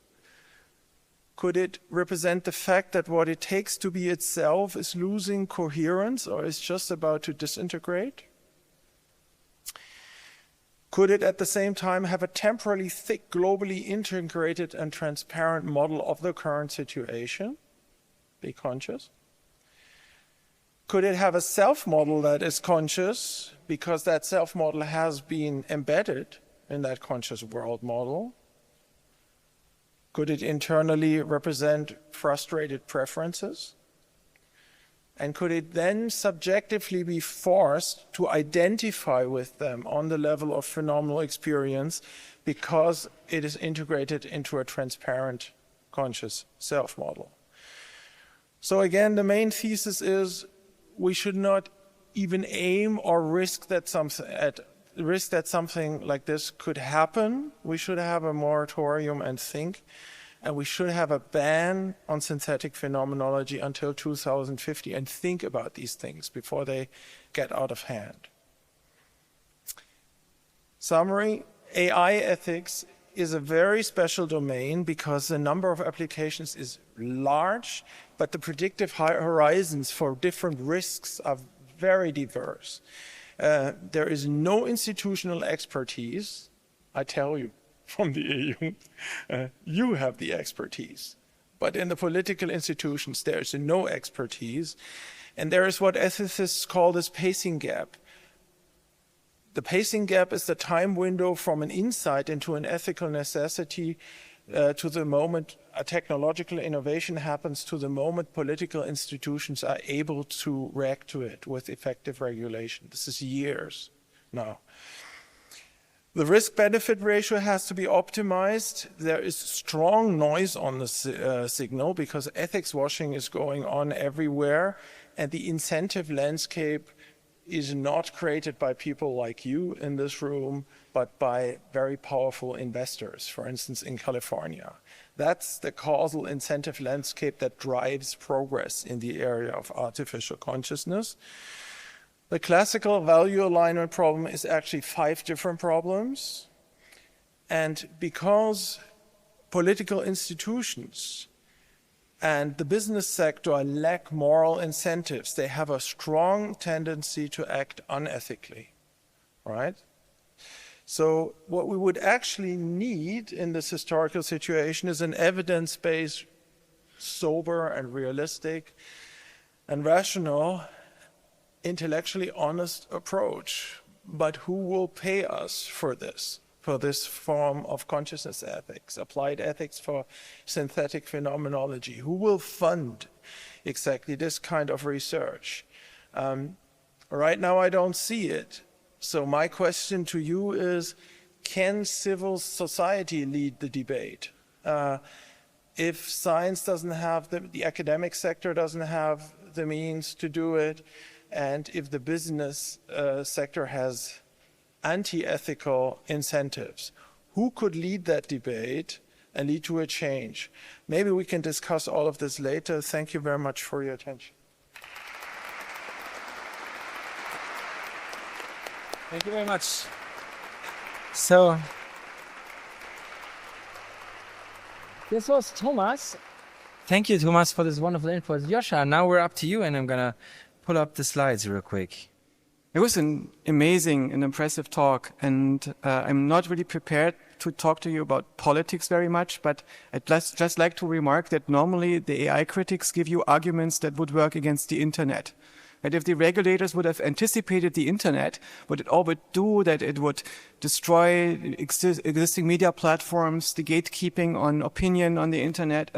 Could it represent the fact that what it takes to be itself is losing coherence or is just about to disintegrate? Could it at the same time have a temporally thick, globally integrated and transparent model of the current situation? Be conscious. Could it have a self-model that is conscious because that self-model has been embedded in that conscious world model? Could it internally represent frustrated preferences? And could it then subjectively be forced to identify with them on the level of phenomenal experience because it is integrated into a transparent conscious self model? So again, the main thesis is we should not even aim or risk that something like this could happen. We should have a moratorium and think, and we should have a ban on synthetic phenomenology until 2050 and think about these things before they get out of hand. Summary, AI ethics is a very special domain because the number of applications is large, but the predictive horizons for different risks are very diverse. There is no institutional expertise, I tell you, from the EU. You have the expertise, but in the political institutions there is no expertise, and there is what ethicists call this pacing gap. The pacing gap is the time window from an insight into an ethical necessity to the moment a technological innovation happens, to the moment political institutions are able to react to it with effective regulation. This is years now. The risk-benefit ratio has to be optimized. There is strong noise on the signal because ethics washing is going on everywhere, and the incentive landscape is not created by people like you in this room, but by very powerful investors, for instance, in California. That's the causal incentive landscape that drives progress in the area of artificial consciousness. The classical value alignment problem is actually 5 different problems. And because political institutions and the business sector lack moral incentives, they have a strong tendency to act unethically, right? So what we would actually need in this historical situation is an evidence-based, sober and realistic and rational, intellectually honest approach. But who will pay us for this form of consciousness ethics, applied ethics for synthetic phenomenology? Who will fund exactly this kind of research? Right now, I don't see it. So my question to you is, can civil society lead the debate? If science doesn't have the academic sector doesn't have the means to do it, and if the business sector has anti-ethical incentives, who could lead that debate and lead to a change? Maybe we can discuss all of this later. Thank you very much for your attention. Thank you very much. So, this was Thomas. Thank you, Thomas, for this wonderful input. Joscha, now we're up to you, and I'm going to pull up the slides real quick. It was an amazing and impressive talk, and I'm not really prepared to talk to you about politics very much, but I'd just like to remark that normally the AI critics give you arguments that would work against the internet. And if the regulators would have anticipated the internet, what it all would do, that it would destroy existing media platforms, the gatekeeping on opinion on the internet,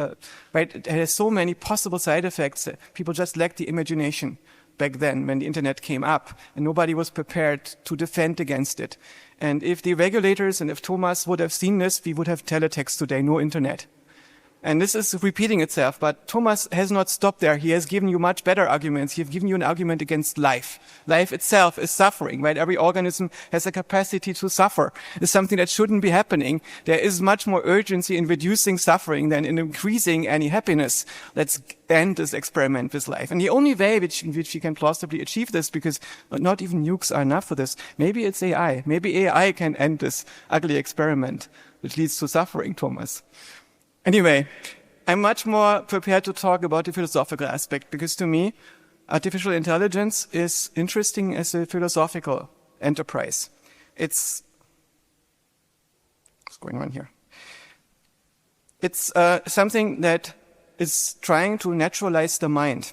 right? It has so many possible side effects that people just lacked the imagination back then when the internet came up, and nobody was prepared to defend against it. And if the regulators and if Thomas would have seen this, we would have teletext today, no internet. And this is repeating itself, but Thomas has not stopped there. He has given you much better arguments. He has given you an argument against life. Life itself is suffering, right? Every organism has a capacity to suffer. It's something that shouldn't be happening. There is much more urgency in reducing suffering than in increasing any happiness. Let's end this experiment with life. And the only way in which we can plausibly achieve this, because not even nukes are enough for this, maybe it's AI. Maybe AI can end this ugly experiment, which leads to suffering, Thomas. Anyway, I'm much more prepared to talk about the philosophical aspect, because to me, artificial intelligence is interesting as a philosophical enterprise. What's going on here? It's something that is trying to naturalize the mind.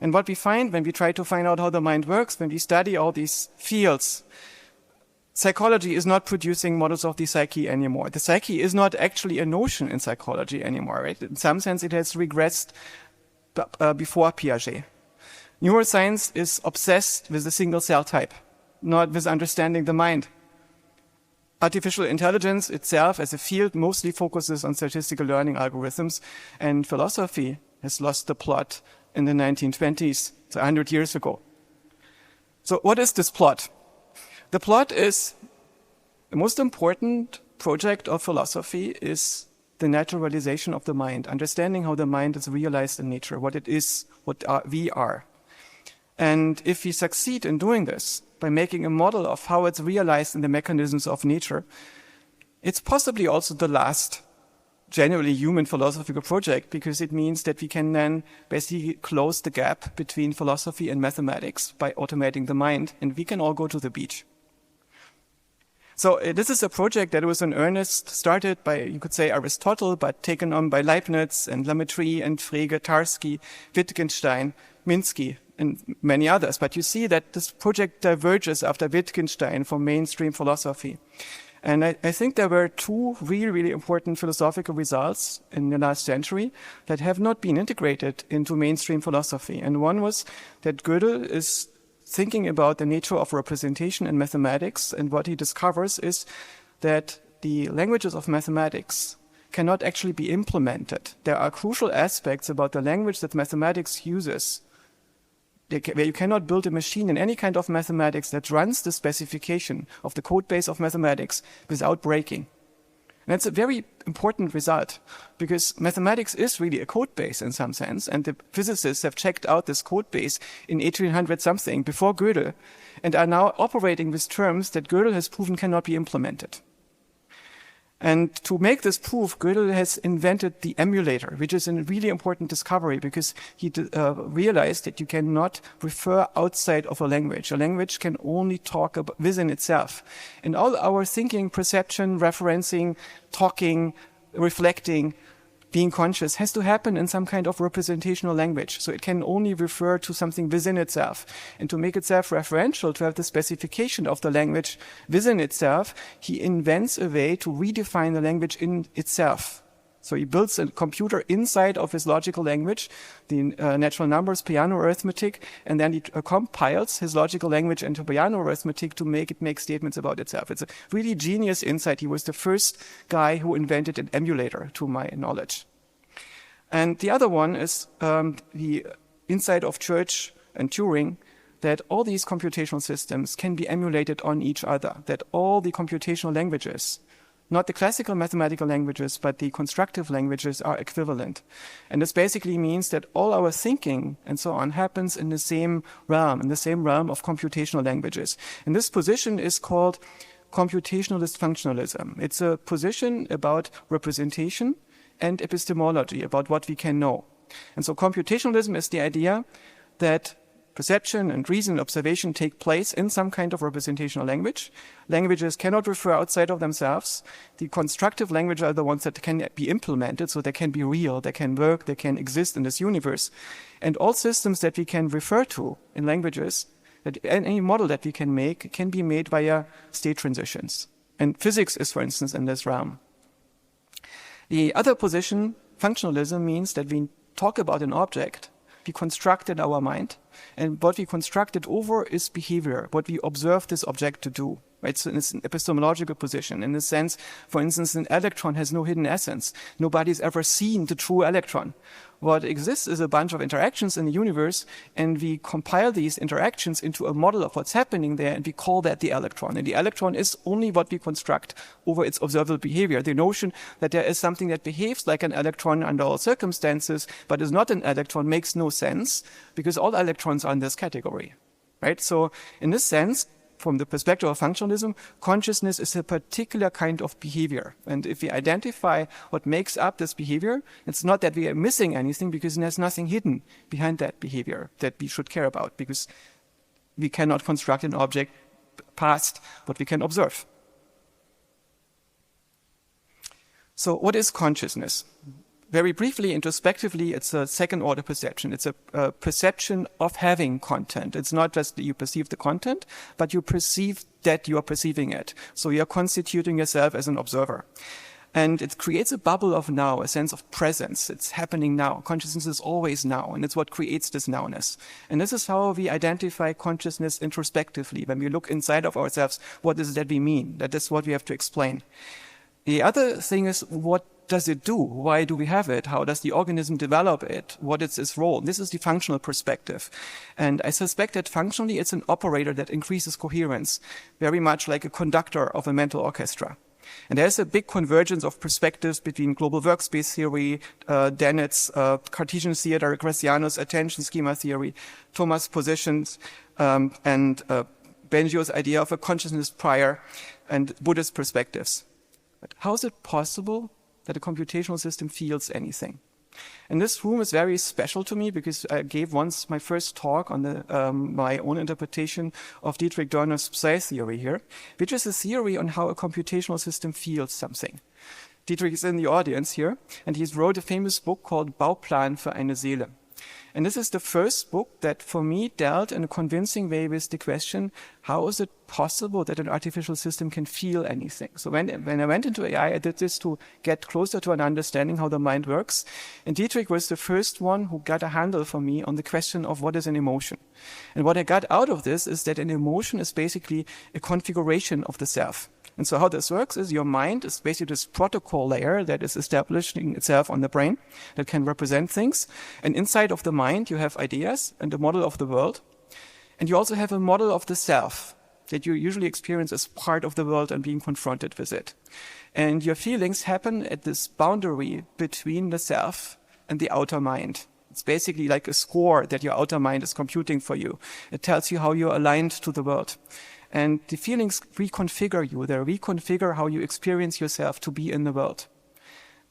And what we find when we try to find out how the mind works, when we study all these fields, psychology is not producing models of the psyche anymore. The psyche is not actually a notion in psychology anymore, right? In some sense, it has regressed before Piaget. Neuroscience is obsessed with the single cell type, not with understanding the mind. Artificial intelligence itself as a field mostly focuses on statistical learning algorithms, and philosophy has lost the plot in the 1920s, so 100 years ago. So what is this plot? The plot is the most important project of philosophy is the naturalization of the mind, understanding how the mind is realized in nature, what it is, we are. And if we succeed in doing this, by making a model of how it's realized in the mechanisms of nature, it's possibly also the last generally human philosophical project, because it means that we can then basically close the gap between philosophy and mathematics by automating the mind, and we can all go to the beach. So this is a project that was in earnest started by, you could say, Aristotle, but taken on by Leibniz and Lametrie and Frege, Tarski, Wittgenstein, Minsky, and many others. But you see that this project diverges after Wittgenstein from mainstream philosophy. And I think there were two really, really important philosophical results in the last century that have not been integrated into mainstream philosophy. And one was that Gödel is thinking about the nature of representation in mathematics, and what he discovers is that the languages of mathematics cannot actually be implemented. There are crucial aspects about the language that mathematics uses where you cannot build a machine in any kind of mathematics that runs the specification of the code base of mathematics without breaking. And that's a very important result, because mathematics is really a code base in some sense, and the physicists have checked out this code base in 1800 something before Gödel, and are now operating with terms that Gödel has proven cannot be implemented. And to make this proof, Gödel has invented the emulator, which is a really important discovery, because he realized that you cannot refer outside of a language. A language can only talk within itself. And all our thinking, perception, referencing, talking, reflecting, being conscious has to happen in some kind of representational language. So it can only refer to something within itself. And to make itself referential, to have the specification of the language within itself, he invents a way to redefine the language in itself. So he builds a computer inside of his logical language, the natural numbers, Peano arithmetic, and then he compiles his logical language into Peano arithmetic to make it make statements about itself. It's a really genius insight. He was the first guy who invented an emulator, to my knowledge. And the other one is the insight of Church and Turing, that all these computational systems can be emulated on each other, that all the computational languages, not the classical mathematical languages, but the constructive languages, are equivalent. And this basically means that all our thinking and so on happens in the same realm of computational languages. And this position is called computationalist functionalism. It's a position about representation and epistemology, about what we can know. And so computationalism is the idea that perception and reason and observation take place in some kind of representational language. Languages cannot refer outside of themselves. The constructive languages are the ones that can be implemented, so they can be real, they can work, they can exist in this universe. And all systems that we can refer to in languages, that any model that we can make, can be made via state transitions. And physics is, for instance, in this realm. The other position, functionalism, means that we talk about an object we construct in our mind, and what we construct it over is behavior, what we observe this object to do. Right? So it's an epistemological position. In the sense, for instance, an electron has no hidden essence. Nobody's ever seen the true electron. What exists is a bunch of interactions in the universe, and we compile these interactions into a model of what's happening there, and we call that the electron. And the electron is only what we construct over its observable behavior. The notion that there is something that behaves like an electron under all circumstances, but is not an electron, makes no sense, because all electrons are in this category. Right? So in this sense, from the perspective of functionalism, consciousness is a particular kind of behavior. And if we identify what makes up this behavior, it's not that we are missing anything, because there's nothing hidden behind that behavior that we should care about, because we cannot construct an object past what we can observe. So what is consciousness? Very briefly, introspectively, it's a second-order perception. It's a perception of having content. It's not just that you perceive the content, but you perceive that you are perceiving it. So you're constituting yourself as an observer. And it creates a bubble of now, a sense of presence. It's happening now. Consciousness is always now, and it's what creates this nowness. And this is how we identify consciousness introspectively. When we look inside of ourselves, what is it that we mean? That is what we have to explain. The other thing is, what does it do? Why do we have it? How does the organism develop it? What is its role? This is the functional perspective. And I suspect that functionally it's an operator that increases coherence, very much like a conductor of a mental orchestra. And there's a big convergence of perspectives between global workspace theory, Dennett's Cartesian theater, Graciano's attention schema theory, Thomas' positions, and Bengio's idea of a consciousness prior, and Buddhist perspectives. But how is it possible that a computational system feels anything? And this room is very special to me because I gave once my first talk on my own interpretation of Dietrich Dörner's Psi theory here, which is a theory on how a computational system feels something. Dietrich is in the audience here, and he's wrote a famous book called Bauplan für eine Seele. And this is the first book that, for me, dealt in a convincing way with the question, how is it possible that an artificial system can feel anything? So when I went into AI, I did this to get closer to an understanding how the mind works. And Dietrich was the first one who got a handle for me on the question of what is an emotion. And what I got out of this is that an emotion is basically a configuration of the self. And so how this works is your mind is basically this protocol layer that is establishing itself on the brain that can represent things. And inside of the mind, you have ideas and a model of the world. And you also have a model of the self that you usually experience as part of the world and being confronted with it. And your feelings happen at this boundary between the self and the outer mind. It's basically like a score that your outer mind is computing for you. It tells you how you're aligned to the world. And the feelings reconfigure you. They reconfigure how you experience yourself to be in the world.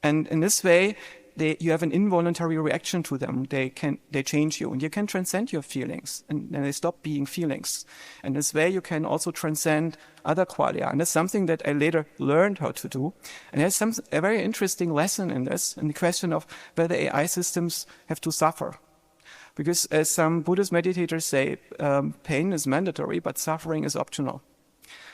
And in this way, you have an involuntary reaction to them. They change you, and you can transcend your feelings, and then they stop being feelings. And this way, you can also transcend other qualia. And that's something that I later learned how to do. And there's a very interesting lesson in this, in the question of whether AI systems have to suffer. Because as some Buddhist meditators say, pain is mandatory, but suffering is optional.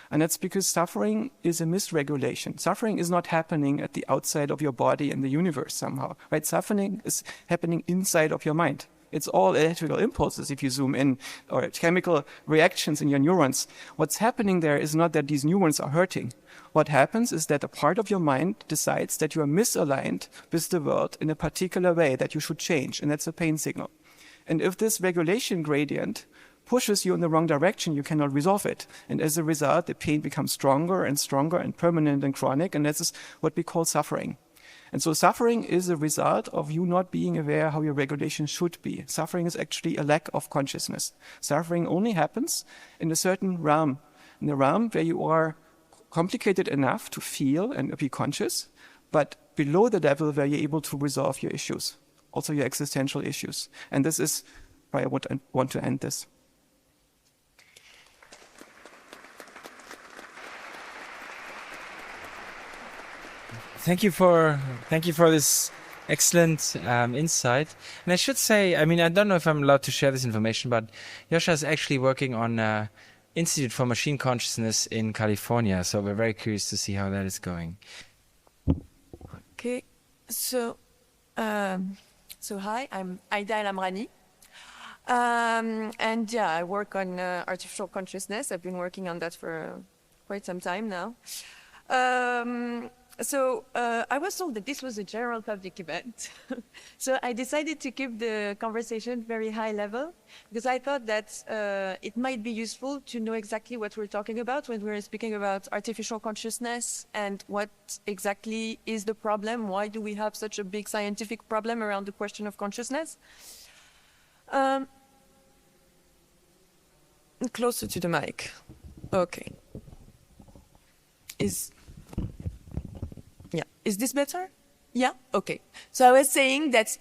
And that's because suffering is a misregulation. Suffering is not happening at the outside of your body in the universe somehow, right? Suffering is happening inside of your mind. It's all electrical impulses if you zoom in, or chemical reactions in your neurons. What's happening there is not that these neurons are hurting. What happens is that a part of your mind decides that you are misaligned with the world in a particular way that you should change, and that's a pain signal. And if this regulation gradient pushes you in the wrong direction, you cannot resolve it. And as a result, the pain becomes stronger and permanent and chronic, and this is what we call suffering. And so suffering is a result of you not being aware how your regulation should be. Suffering is actually a lack of consciousness. Suffering only happens in a certain realm, in the realm where you are complicated enough to feel and be conscious, but below the level where you're able to resolve your issues, also your existential issues. And this is why I would want to end this. Thank you for this excellent insight. And I should say, I mean, I don't know if I'm allowed to share this information, but Joscha is actually working on Institute for Machine Consciousness in California. So we're very curious to see how that is going. Okay, so hi, I'm Aïda Elamrani. And yeah, I work on artificial consciousness. I've been working on that for quite some time now. So I was told that this was a general public event. So I decided to keep the conversation very high level because I thought that it might be useful to know exactly what we're talking about when we're speaking about artificial consciousness and what exactly is the problem. Why do we have such a big scientific problem around the question of consciousness? Closer to the mic. Okay. Is this better? Yeah? Okay. So I was saying that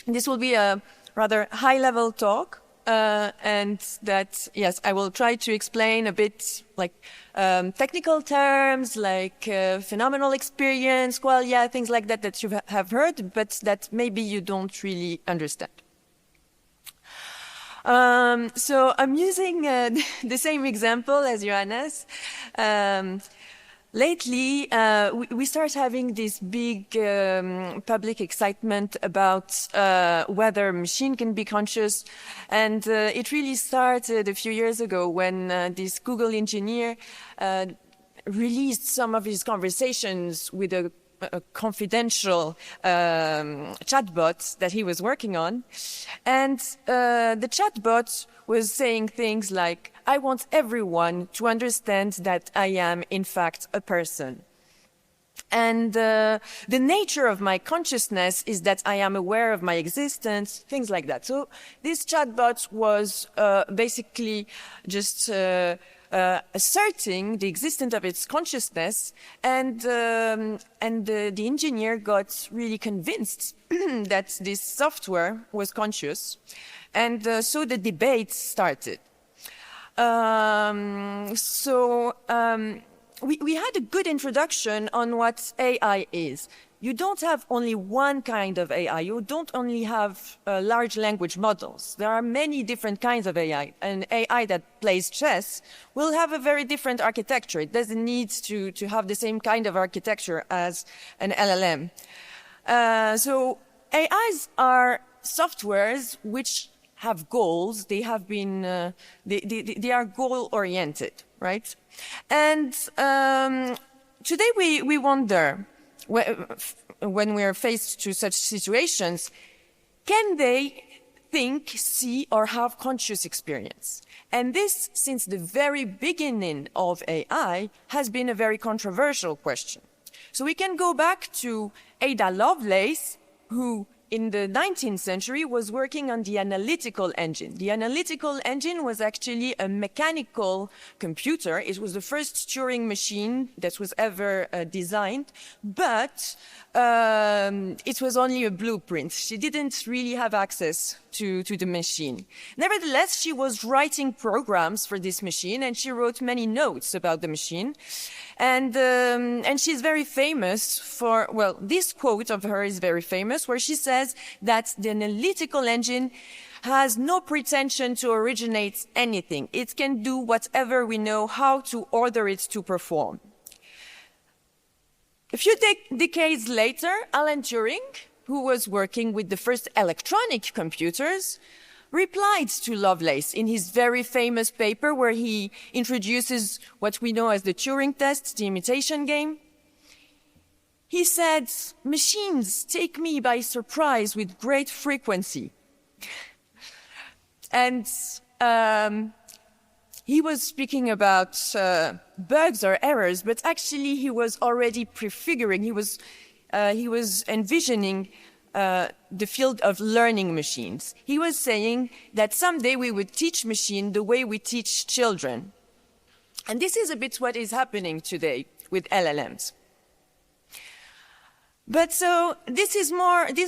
this will be a rather high-level talk, and that, yes, I will try to explain a bit like technical terms, like phenomenal experience, qualia, things like that that you have heard, but that maybe you don't really understand. So I'm using the same example as Johannes. lately, we start having this big public excitement about whether machine can be conscious. And it really started a few years ago when this Google engineer released some of his conversations with a confidential chatbot that he was working on. And the chatbot was saying things like, I want everyone to understand that I am, in fact, a person. And the nature of my consciousness is that I am aware of my existence, things like that. So this chatbot was basically just asserting the existence of its consciousness, and the engineer got really convinced that this software was conscious, and so the debate started. We had a good introduction on what AI is. You don't have only one kind of AI. You don't only have large language models. There are many different kinds of AI. An AI that plays chess will have a very different architecture. It doesn't need to have the same kind of architecture as an LLM. So AIs are softwares which have goals. They have been, they are goal-oriented, right? And today we wonder, when we are faced to such situations, can they think, see, or have conscious experience? And this, since the very beginning of AI, has been a very controversial question. So we can go back to Ada Lovelace, who in the 19th century was working on the analytical engine. The analytical engine was actually a mechanical computer. It was the first Turing machine that was ever designed, but it was only a blueprint. She didn't really have access to the machine. Nevertheless, she was writing programs for this machine, and she wrote many notes about the machine. And she's very famous for, well, this quote of her is very famous, where she says that the analytical engine has no pretension to originate anything. It can do whatever we know how to order it to perform. A few decades later, Alan Turing, who was working with the first electronic computers, replied to Lovelace in his very famous paper where he introduces what we know as the Turing test, the imitation game. He said, "Machines take me by surprise with great frequency." And he was speaking about bugs or errors, but actually he was already prefiguring, he was envisioning the field of learning machines. He was saying that someday we would teach machines the way we teach children. And this is a bit what is happening today with LLMs. But so this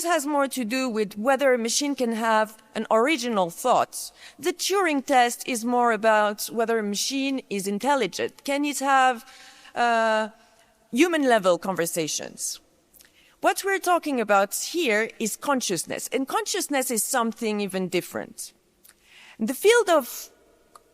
has more to do with whether a machine can have an original thought. The Turing test is more about whether a machine is intelligent. Can it have human-level conversations? What we're talking about here is consciousness, and consciousness is something even different. The field of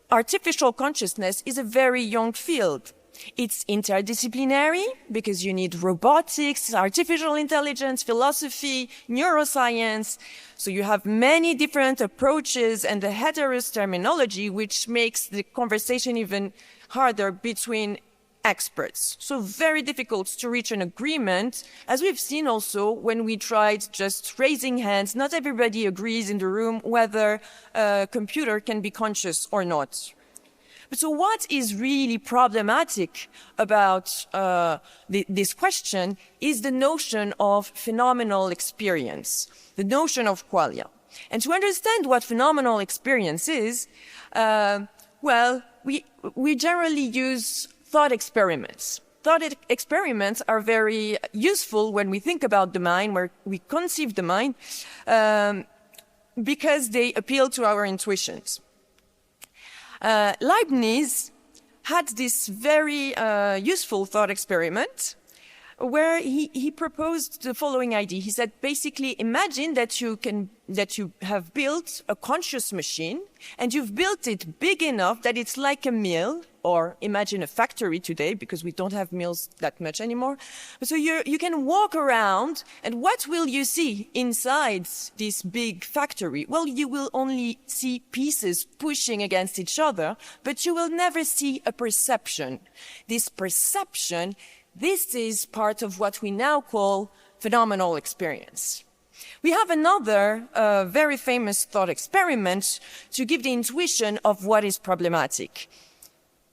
artificial consciousness is a very young field. It's interdisciplinary because you need robotics, artificial intelligence, philosophy, neuroscience. So you have many different approaches and the heterogeneous terminology, which makes the conversation even harder between experts. So very difficult to reach an agreement, as we've seen also when we tried just raising hands. Not everybody agrees in the room whether a computer can be conscious or not. But so what is really problematic about this question is the notion of phenomenal experience, the notion of qualia. And to understand what phenomenal experience is, well, we generally use thought experiments. Thought experiments are very useful when we think about the mind, where we conceive the mind, because they appeal to our intuitions. Leibniz had this very useful thought experiment where he proposed the following idea. He said, basically, imagine that you have built a conscious machine, and you've built it big enough that it's like a mill or imagine a factory today, because we don't have mills that much anymore. So you can walk around, and what will you see inside this big factory? Well, you will only see pieces pushing against each other, but you will never see a perception. This perception, this is part of what we now call phenomenal experience. We have another very famous thought experiment to give the intuition of what is problematic.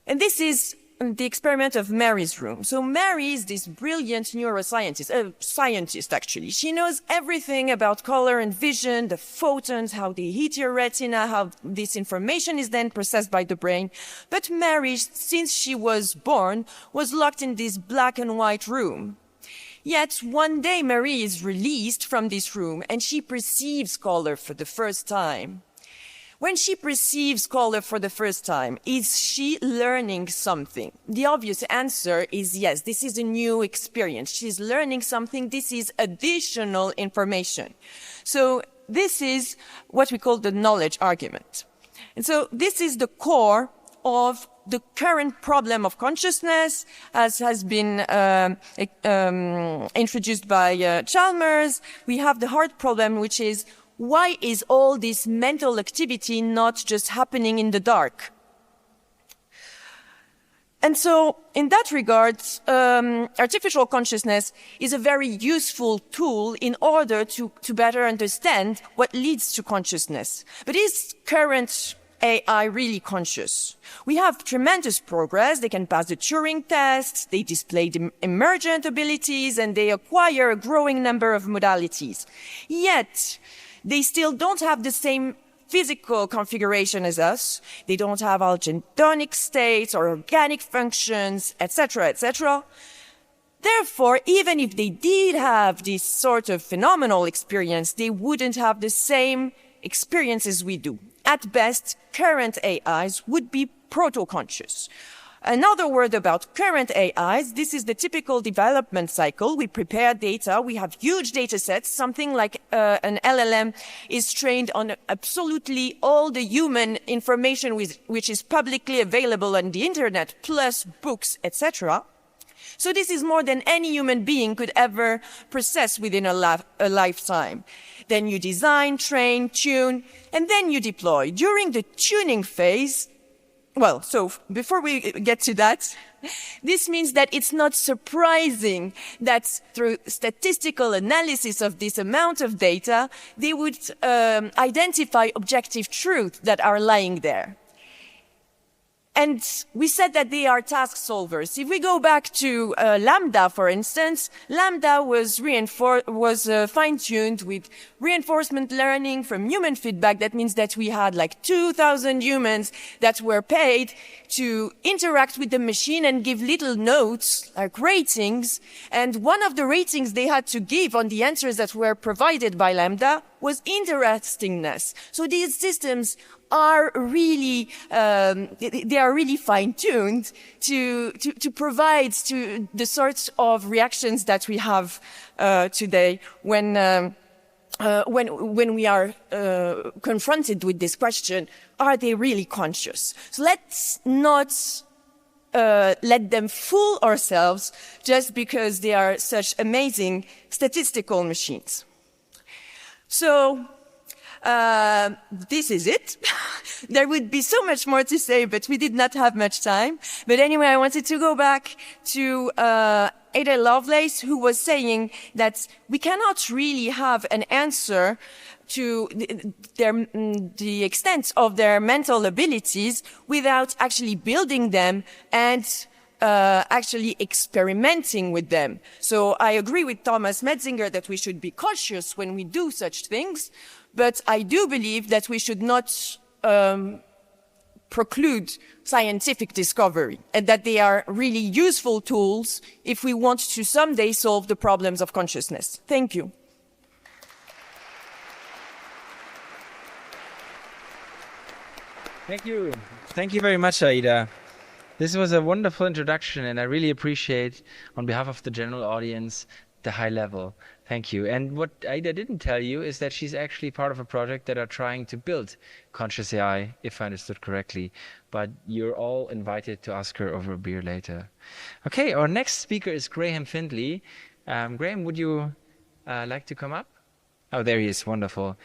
And this is the experiment of Mary's room. So Mary is this brilliant neuroscientist, scientist actually. She knows everything about color and vision, the photons, how they hit your retina, how this information is then processed by the brain. But Mary, since she was born, was locked in this black and white room. Yet one day Marie is released from this room and she perceives color for the first time. When she perceives color for the first time, is she learning something? The obvious answer is yes, this is a new experience. She's learning something. This is additional information. So this is what we call the knowledge argument. And so this is the core of the current problem of consciousness, as has been introduced by Chalmers. We have the hard problem, which is, why is all this mental activity not just happening in the dark? And so, in that regard, artificial consciousness is a very useful tool in order to better understand what leads to consciousness. But is current AI really conscious? We have tremendous progress. They can pass the Turing test, they display the emergent abilities, and they acquire a growing number of modalities. Yet, they still don't have the same physical configuration as us. They don't have algedonic states or organic functions, etc., etc. Therefore, even if they did have this sort of phenomenal experience, they wouldn't have the same experience as we do. At best, current AIs would be proto-conscious. Another word about current AIs, this is the typical development cycle. We prepare data, we have huge data sets, something like an LLM is trained on absolutely all the human information which is publicly available on the internet, plus books, etc. So this is more than any human being could ever process within a lifetime. Then you design, train, tune, and then you deploy. During the tuning phase, well, so before we get to that, this means that it's not surprising that through statistical analysis of this amount of data, they would identify objective truths that are lying there. And we said that they are task solvers. If we go back to Lambda, for instance, Lambda was fine-tuned with reinforcement learning from human feedback. That means that we had like 2,000 humans that were paid to interact with the machine and give little notes, like ratings. And one of the ratings they had to give on the answers that were provided by Lambda was interestingness. So these systems are really, they are really fine-tuned to provide to the sorts of reactions that we have today when we are confronted with this question: are they really conscious? So let's not let them fool ourselves just because they are such amazing statistical machines. So this is it. There would be so much more to say, but we did not have much time. But anyway, I wanted to go back to Ada Lovelace, who was saying that we cannot really have an answer to the extent of their mental abilities without actually building them and actually experimenting with them. So I agree with Thomas Metzinger that we should be cautious when we do such things, but I do believe that we should not preclude scientific discovery, and that they are really useful tools if we want to someday solve the problems of consciousness. Thank you. Thank you. Thank you very much, Aïda. This was a wonderful introduction, and I really appreciate, on behalf of the general audience, the high level. Thank you. And what Aïda didn't tell you is that she's actually part of a project that are trying to build conscious AI, if I understood correctly. But you're all invited to ask her over a beer later. Okay, our next speaker is Graham Findlay. Graham, would you like to come up? Oh, there he is. Wonderful.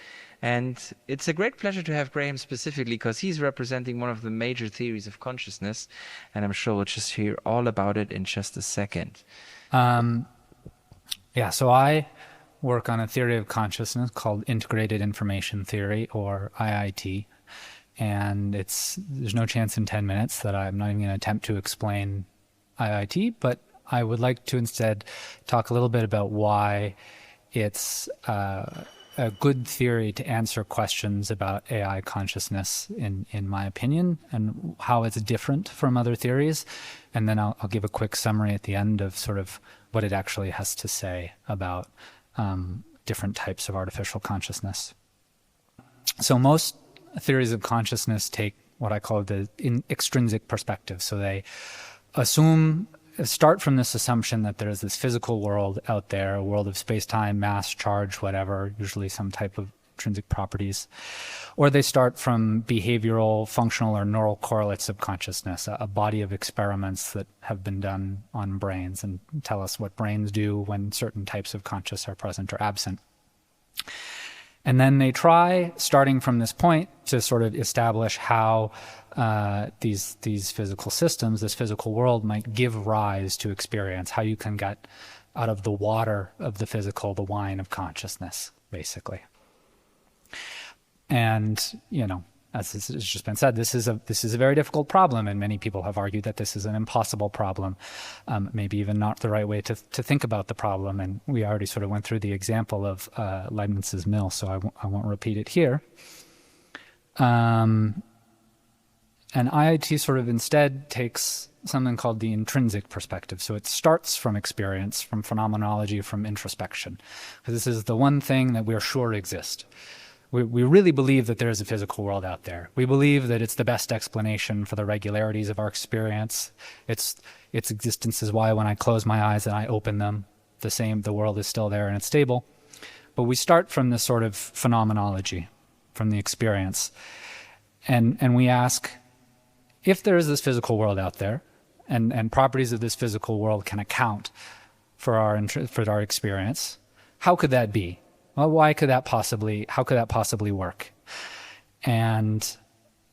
And it's a great pleasure to have Graham specifically because he's representing one of the major theories of consciousness. And I'm sure we'll just hear all about it in just a second. Yeah, so I work on a theory of consciousness called Integrated Information Theory, or IIT. And there's no chance in 10 minutes that I'm not even going to attempt to explain IIT, but I would like to instead talk a little bit about why it's a good theory to answer questions about AI consciousness, in my opinion, and how it's different from other theories. And then I'll give a quick summary at the end of sort of what it actually has to say about different types of artificial consciousness. So most theories of consciousness take what I call the extrinsic perspective. So they start from this assumption that there is this physical world out there, a world of space-time, mass, charge, whatever, usually some type of intrinsic properties. Or they start from behavioral, functional, or neural correlates of consciousness, a body of experiments that have been done on brains and tell us what brains do when certain types of conscious are present or absent. And then they try, starting from this point, to sort of establish how these physical systems, this physical world, might give rise to experience, how you can get out of the water of the physical the wine of consciousness, basically. And, as has just been said, this is a very difficult problem, and many people have argued that this is an impossible problem, maybe even not the right way to think about the problem. And we already sort of went through the example of Leibniz's mill, so I won't repeat it here. And IIT sort of instead takes something called the intrinsic perspective. So it starts from experience, from phenomenology, from introspection. This is the one thing that we're sure exists. We really believe that there is a physical world out there. We believe that it's the best explanation for the regularities of our experience. Its existence is why when I close my eyes and I open them, the world is still there and it's stable. But we start from this sort of phenomenology, from the experience. And we ask, if there is this physical world out there, and properties of this physical world can account for our experience, how could that be? Well, how could that possibly work? And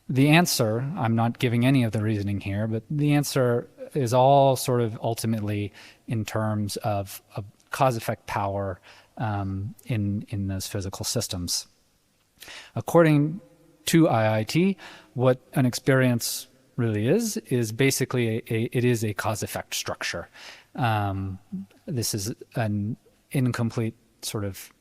the answer, I'm not giving any of the reasoning here, but the answer is all sort of ultimately in terms of cause-effect power in those physical systems. According to IIT, what an experience really is basically it is a cause-effect structure. This is an incomplete sort of,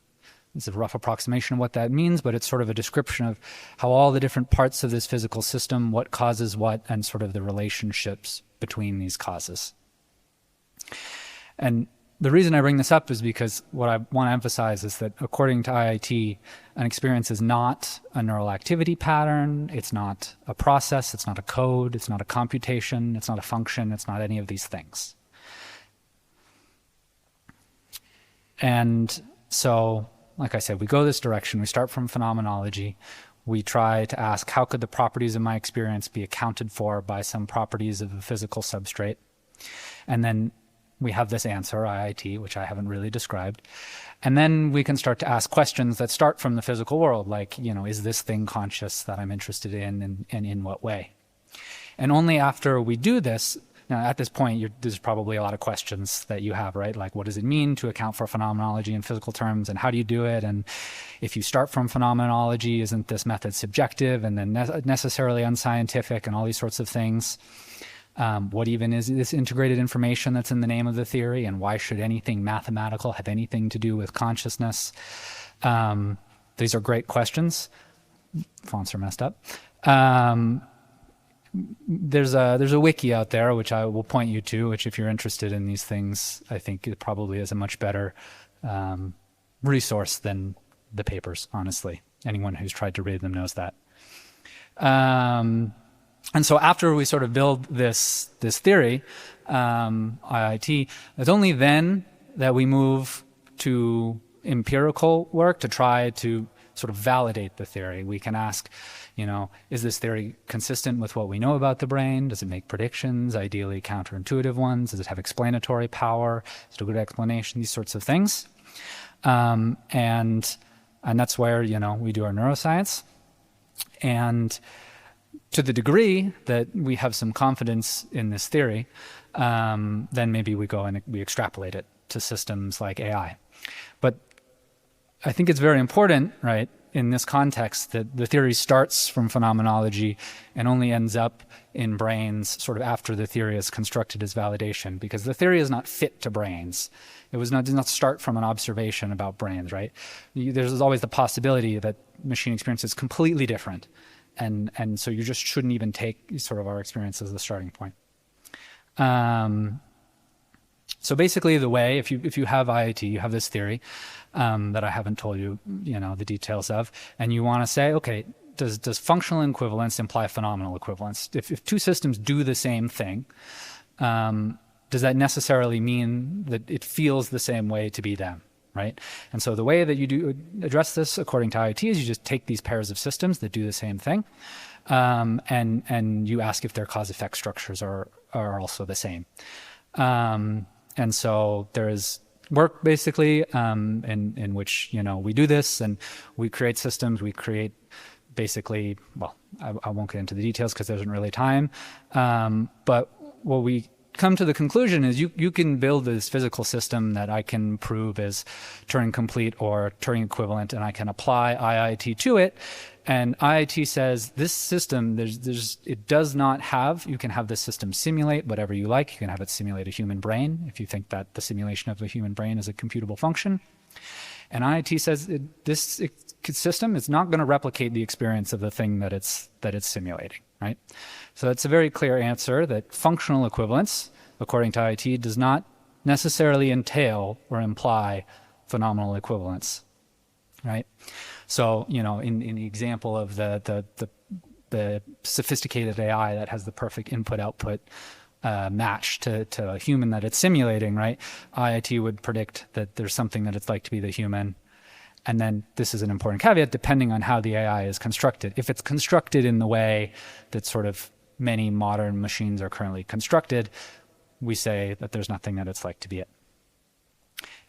it's a rough approximation of what that means, but it's sort of a description of how all the different parts of this physical system, what causes what, and sort of the relationships between these causes. And the reason I bring this up is because what I want to emphasize is that according to IIT, an experience is not a neural activity pattern, it's not a process, it's not a code, it's not a computation, it's not a function, it's not any of these things. And so, like I said, we go this direction. We start from phenomenology. We try to ask, how could the properties of my experience be accounted for by some properties of a physical substrate? And then we have this answer, IIT, which I haven't really described. And then we can start to ask questions that start from the physical world, like, is this thing conscious that I'm interested in, and in what way? And only after we do this, now at this point, there's probably a lot of questions that you have, right? Like, what does it mean to account for phenomenology in physical terms, and how do you do it? And if you start from phenomenology, isn't this method subjective and then necessarily unscientific, and all these sorts of things? What even is this integrated information that's in the name of the theory, and why should anything mathematical have anything to do with consciousness? These are great questions. Fonts are messed up. There's a wiki out there, which I will point you to, which if you're interested in these things, I think it probably is a much better resource than the papers, honestly. Anyone who's tried to read them knows that. And so after we sort of build this theory, IIT, it's only then that we move to empirical work to try to sort of validate the theory. We can ask, is this theory consistent with what we know about the brain? Does it make predictions, ideally counterintuitive ones? Does it have explanatory power? Is it a good explanation? These sorts of things. And that's where, we do our neuroscience. And to the degree that we have some confidence in this theory, then maybe we go and we extrapolate it to systems like AI. But I think it's very important, right, in this context that the theory starts from phenomenology and only ends up in brains sort of after the theory is constructed as validation, because the theory is not fit to brains. It did not start from an observation about brains, right? There's always the possibility that machine experience is completely different. And so you just shouldn't even take sort of our experience as the starting point. So basically the way, if you have IIT, you have this theory that I haven't told you, the details of, and you want to say, okay, does functional equivalence imply phenomenal equivalence? If two systems do the same thing, does that necessarily mean that it feels the same way to be them, right? And so the way that you do address this, according to IIT, is you just take these pairs of systems that do the same thing, and you ask if their cause-effect structures are also the same. And so there is work basically in which we do this, and we create systems. We create basically, well, I won't get into the details because there isn't really time. But what we come to the conclusion is you can build this physical system that I can prove is Turing complete or Turing equivalent, and I can apply IIT to it. And IIT says this system, it does not have, you can have this system simulate whatever you like. You can have it simulate a human brain if you think that the simulation of a human brain is a computable function. And IIT says this system is not going to replicate the experience of the thing that it's simulating, right? So it's a very clear answer that functional equivalence, according to IIT, does not necessarily entail or imply phenomenal equivalence, right? So, in the example of the sophisticated AI that has the perfect input-output match to a human that it's simulating, right? IIT would predict that there's something that it's like to be the human. And then this is an important caveat, depending on how the AI is constructed. If it's constructed in the way that sort of many modern machines are currently constructed, we say that there's nothing that it's like to be it.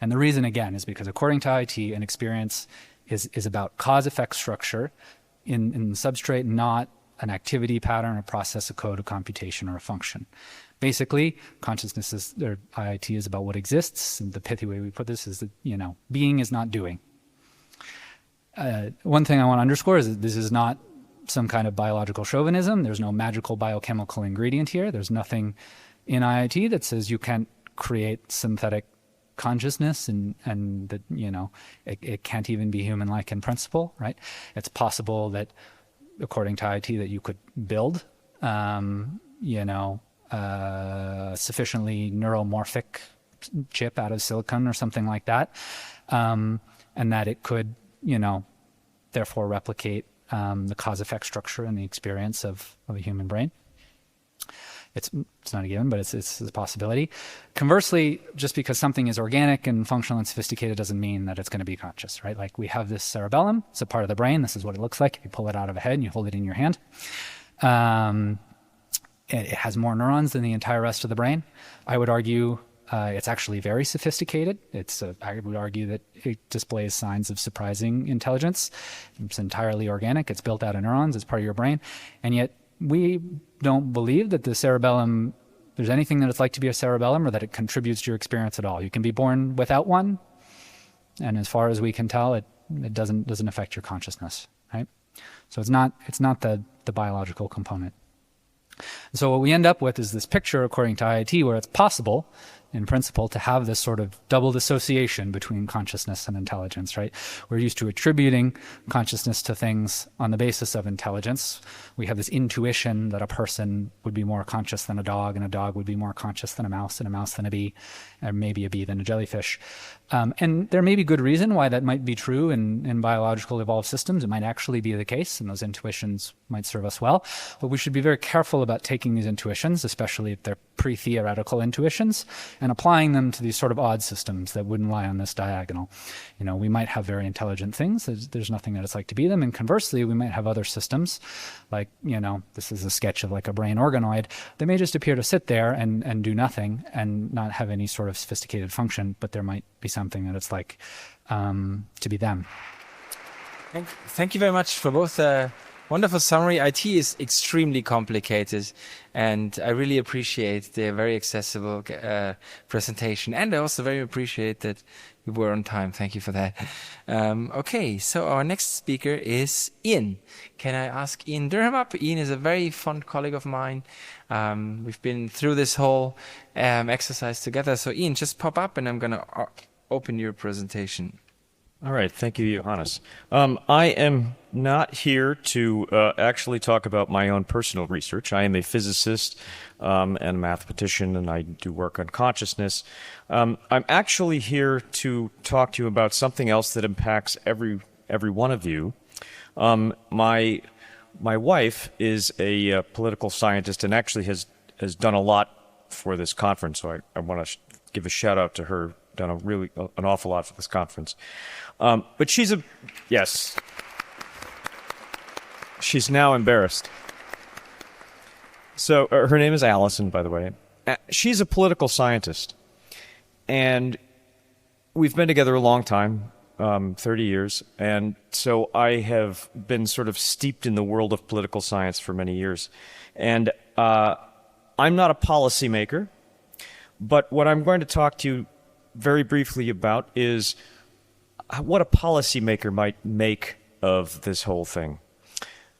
And the reason, again, is because according to IIT, an experience is about cause-effect structure in the substrate, not an activity pattern, a process, a code, a computation, or a function. Basically, consciousness or IIT is about what exists, and the pithy way we put this is that, being is not doing. One thing I want to underscore is that this is not some kind of biological chauvinism. There's no magical biochemical ingredient here. There's nothing in IIT that says you can't create synthetic consciousness and that it can't even be human-like in principle, right? It's possible that, according to IIT, that you could build sufficiently neuromorphic chip out of silicon or something like that, and that it could therefore replicate the cause-effect structure and the experience of a human brain. It's not a given, but it's a possibility. Conversely, just because something is organic and functional and sophisticated doesn't mean that it's going to be conscious, right? Like we have this cerebellum. It's a part of the brain. This is what it looks like if you pull it out of a head and you hold it in your hand. It has more neurons than the entire rest of the brain. I would argue it's actually very sophisticated. I would argue that it displays signs of surprising intelligence. It's entirely organic. It's built out of neurons. It's part of your brain. And yet we don't believe that the cerebellum, there's anything that it's like to be a cerebellum or that it contributes to your experience at all. You can be born without one, and as far as we can tell, it doesn't affect your consciousness, right? So it's not the biological component. So what we end up with is this picture, according to IIT, where it's possible, in principle, to have this sort of double dissociation between consciousness and intelligence, right? We're used to attributing consciousness to things on the basis of intelligence. We have this intuition that a person would be more conscious than a dog, and a dog would be more conscious than a mouse, and a mouse than a bee, and maybe a bee than a jellyfish. And there may be good reason why that might be true in biological evolved systems. It might actually be the case, and those intuitions might serve us well. But we should be very careful about taking these intuitions, especially if they're pre-theoretical intuitions, and applying them to these sort of odd systems that wouldn't lie on this diagonal. You know, we might have very intelligent things. There's nothing that it's like to be them. And conversely, we might have other systems, like, you know, this is a sketch of like a brain organoid. They may just appear to sit there and do nothing and not have any sort of sophisticated function, but there might be something that it's like to be them. Thank you very much for both wonderful summary. IT is extremely complicated, and I really appreciate the very accessible presentation, and I also very appreciate that you were on time. Thank you for that. Okay, so our next speaker is Ian. Can I ask Ian Durham up? Ian is a very fond colleague of mine. We've been through this whole exercise together. So Ian, just pop up and I'm going to open your presentation. All right. Thank you, Johannes. I am not here to actually talk about my own personal research. I am a physicist and a mathematician, and I do work on consciousness. I'm actually here to talk to you about something else that impacts every one of you. My wife is a political scientist and actually has done a lot for this conference, so I want to give a shout out to her. Done an awful lot for this conference. But she's she's now embarrassed. So her name is Allison, by the way. She's a political scientist, and we've been together a long time, 30 years, and so I have been sort of steeped in the world of political science for many years. And I'm not a policymaker, but what I'm going to talk to you very briefly about is what a policymaker might make of this whole thing,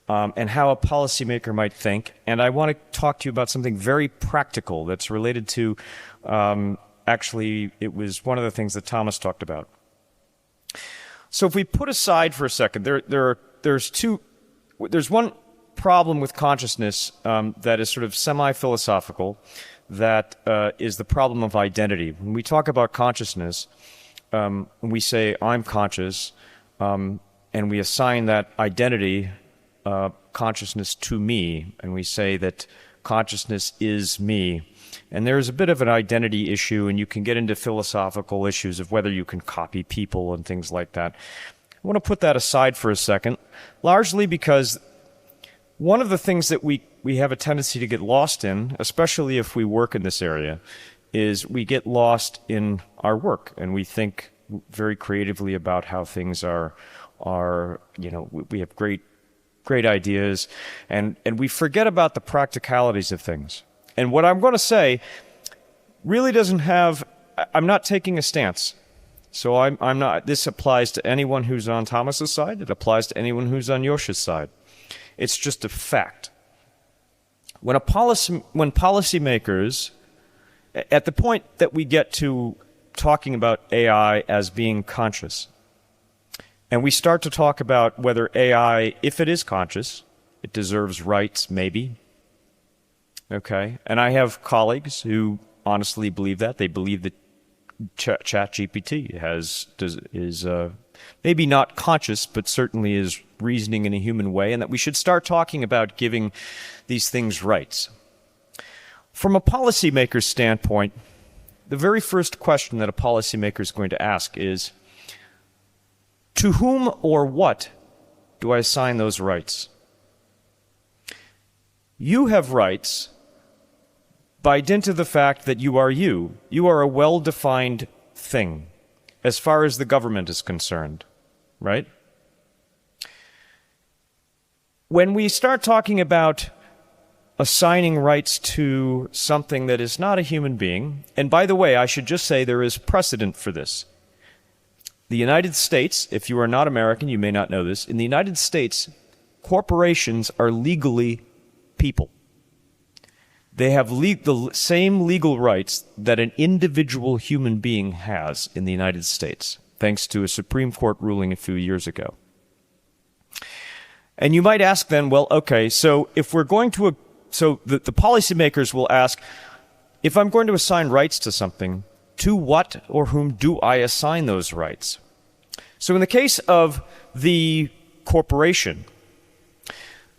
and how a policymaker might think. And I want to talk to you about something very practical that's related to, actually, it was one of the things that Thomas talked about. So if we put aside for a second, there's one problem with consciousness that is sort of semi-philosophical, that is the problem of identity. When we talk about consciousness, we say, I'm conscious, and we assign that identity, consciousness, to me, and we say that consciousness is me. And there's a bit of an identity issue, and you can get into philosophical issues of whether you can copy people and things like that. I want to put that aside for a second, largely because one of the things that we have a tendency to get lost in, especially if we work in this area, is we get lost in our work, and we think very creatively about how things are, you know, we have great ideas, and we forget about the practicalities of things. And what I'm going to say really doesn't have, I'm not taking a stance. So I'm not, this applies to anyone who's on Thomas's side, it applies to anyone who's on Joscha's side. It's just a fact. When policymakers, at the point that we get to talking about AI as being conscious, and we start to talk about whether AI, if it is conscious, it deserves rights, maybe. Okay? And I have colleagues who honestly believe that. They believe that ChatGPT is maybe not conscious, but certainly is reasoning in a human way, and that we should start talking about giving these things rights. From a policymaker's standpoint, the very first question that a policymaker is going to ask is, to whom or what do I assign those rights? You have rights by dint of the fact that you are you. You are a well-defined thing as far as the government is concerned, right? When we start talking about assigning rights to something that is not a human being, and by the way, I should just say there is precedent for this. The United States, if you are not American, you may not know this, in the United States, corporations are legally people. They have the same legal rights that an individual human being has in the United States, thanks to a Supreme Court ruling a few years ago. And you might ask then, well, okay, so if we're going to, the policymakers will ask, if I'm going to assign rights to something, to what or whom do I assign those rights? So in the case of the corporation,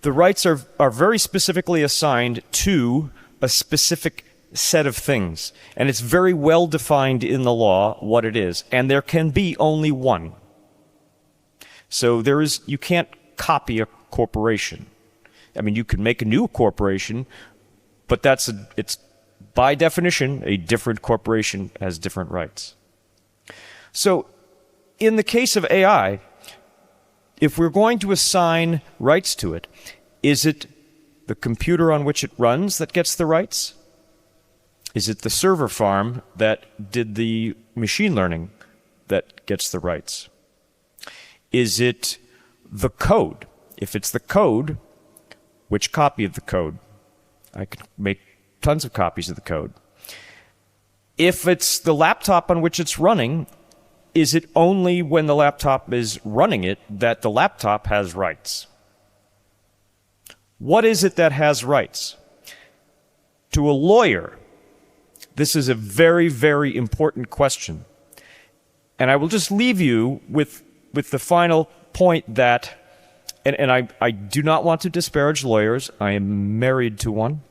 the rights are very specifically assigned to a specific set of things, and it's very well defined in the law what it is, and there can be only one. So you can't copy a corporation. I mean, you can make a new corporation, but it's by definition a different corporation has different rights. So in the case of AI, if we're going to assign rights to it, is it the computer on which it runs that gets the rights? Is it the server farm that did the machine learning that gets the rights? Is it the code? If it's the code, which copy of the code? I could make tons of copies of the code. If it's the laptop on which it's running, is it only when the laptop is running it that the laptop has rights? What is it that has rights? To a lawyer, this is a very, very important question. And I will just leave you with the final point that, and I do not want to disparage lawyers. I am married to one.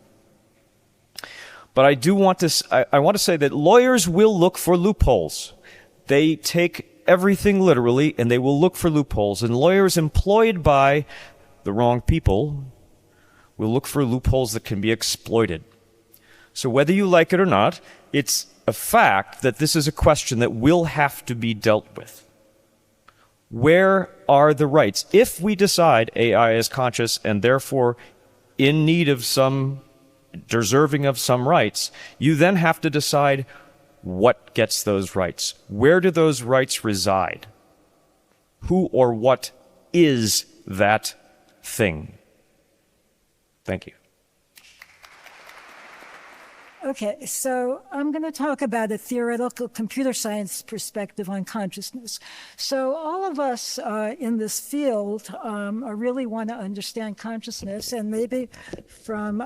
But I do want to, I want to say that lawyers will look for loopholes. They take everything literally, and they will look for loopholes. And lawyers employed by the wrong people will look for loopholes that can be exploited. So whether you like it or not, it's a fact that this is a question that will have to be dealt with. Where are the rights? If we decide AI is conscious and therefore in need of some, deserving of some rights, you then have to decide what gets those rights. Where do those rights reside? Who or what is that thing? Thank you. Okay, so I'm going to talk about a theoretical computer science perspective on consciousness. So all of us in this field really want to understand consciousness, and maybe from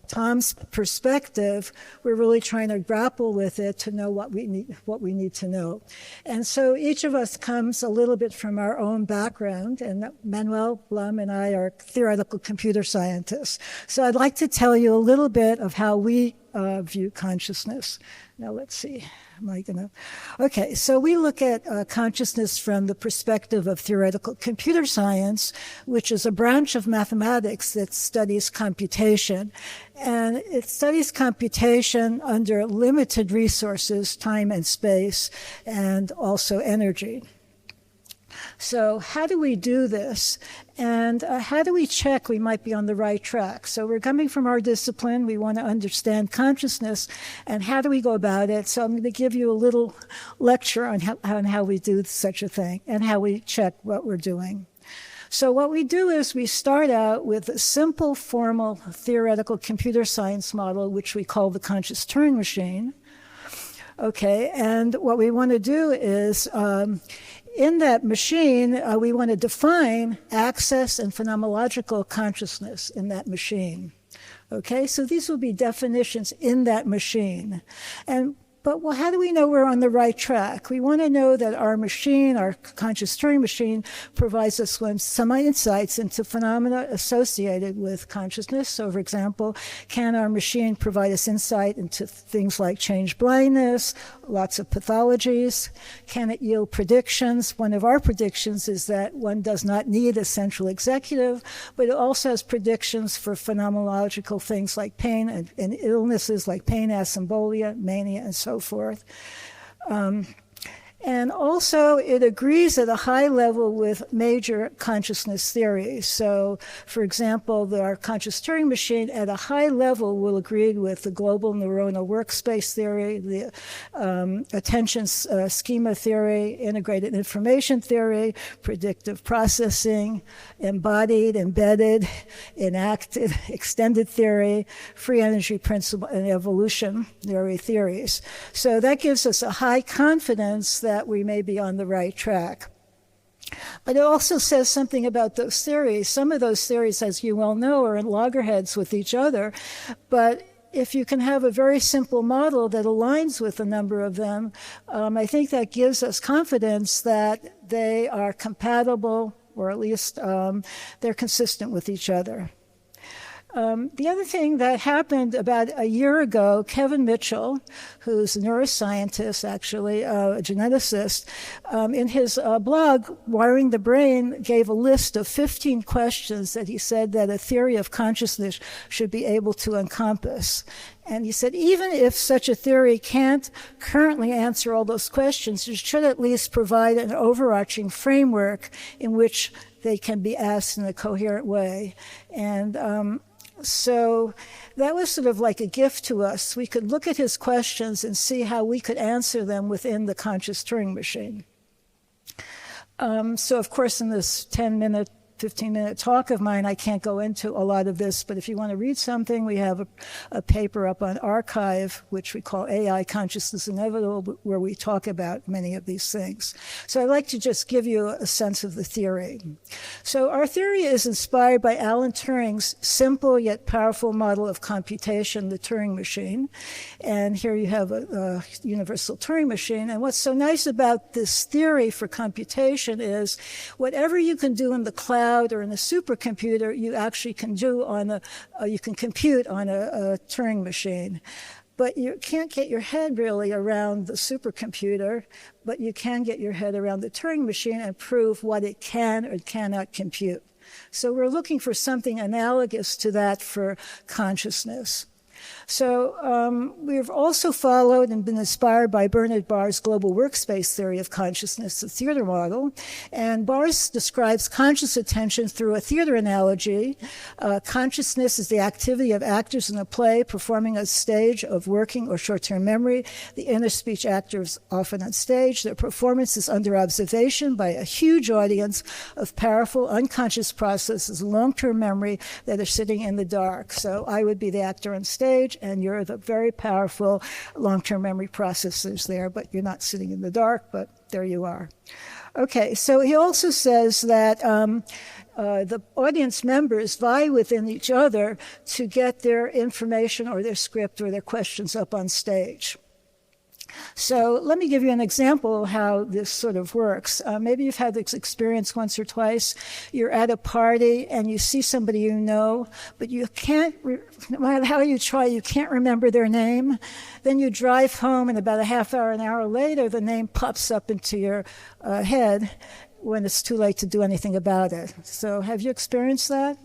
Tom's perspective, we're really trying to grapple with it to know what we need to know. And so each of us comes a little bit from our own background, and Manuel Blum and I are theoretical computer scientists. So I'd like to tell you a little bit of how we view consciousness. Now let's see. Okay, so we look at consciousness from the perspective of theoretical computer science, which is a branch of mathematics that studies computation. And it studies computation under limited resources, time and space, and also energy. So how do we do this? And how do we check we might be on the right track? So we're coming from our discipline. We want to understand consciousness. And how do we go about it? So I'm going to give you a little lecture on how we do such a thing and how we check what we're doing. So what we do is we start out with a simple, formal, theoretical computer science model, which we call the conscious Turing machine. Okay, and what we want to do is in that machine, we want to define access and phenomenological consciousness in that machine. Okay, so these will be definitions in that machine. But how do we know we're on the right track? We want to know that our machine, our conscious Turing machine, provides us with some insights into phenomena associated with consciousness. So, for example, can our machine provide us insight into things like change blindness, lots of pathologies? Can it yield predictions? One of our predictions is that one does not need a central executive, but it also has predictions for phenomenological things like pain and illnesses like pain, asymbolic, mania, and so forth. And also, it agrees at a high level with major consciousness theories. So, for example, our conscious Turing machine at a high level will agree with the global neuronal workspace theory, the attention schema theory, integrated information theory, predictive processing, embodied, embedded, enacted, extended theory, free energy principle, and evolution theories. So that gives us a high confidence that we may be on the right track. But it also says something about those theories. Some of those theories, as you well know, are in loggerheads with each other. But if you can have a very simple model that aligns with a number of them, I think that gives us confidence that they are compatible, or at least they're consistent with each other. The other thing that happened about a year ago, Kevin Mitchell, who's a neuroscientist, actually, a geneticist, in his blog, Wiring the Brain, gave a list of 15 questions that he said that a theory of consciousness should be able to encompass. And he said, even if such a theory can't currently answer all those questions, it should at least provide an overarching framework in which they can be asked in a coherent way. And so that was sort of like a gift to us. We could look at his questions and see how we could answer them within the conscious Turing machine. So of course, in this 10-minute, 15-minute talk of mine, I can't go into a lot of this, but if you want to read something, we have a paper up on Archive, which we call AI Consciousness Inevitable, where we talk about many of these things. So I'd like to just give you a sense of the theory. So our theory is inspired by Alan Turing's simple yet powerful model of computation, the Turing machine. And here you have a universal Turing machine. And what's so nice about this theory for computation is whatever you can do in the cloud or in a supercomputer, you actually can do on you can compute on a Turing machine. But you can't get your head really around the supercomputer, but you can get your head around the Turing machine and prove what it can or cannot compute. So we're looking for something analogous to that for consciousness. So we've also followed and been inspired by Bernard Barr's global workspace theory of consciousness, the theater model. And Barr describes conscious attention through a theater analogy. Consciousness is the activity of actors in a play performing a stage of working or short-term memory. The inner speech actors often on stage. Their performance is under observation by a huge audience of powerful unconscious processes, long-term memory that are sitting in the dark. So I would be the actor on stage, and you're the very powerful long-term memory processors there, but you're not sitting in the dark, but there you are. Okay, so he also says that the audience members vie within each other to get their information or their script or their questions up on stage. So let me give you an example of how this sort of works. Maybe you've had this experience once or twice. You're at a party and you see somebody you know, but you can't, no matter how you try, you can't remember their name. Then you drive home and about a half hour, an hour later, the name pops up into your head when it's too late to do anything about it. So have you experienced that?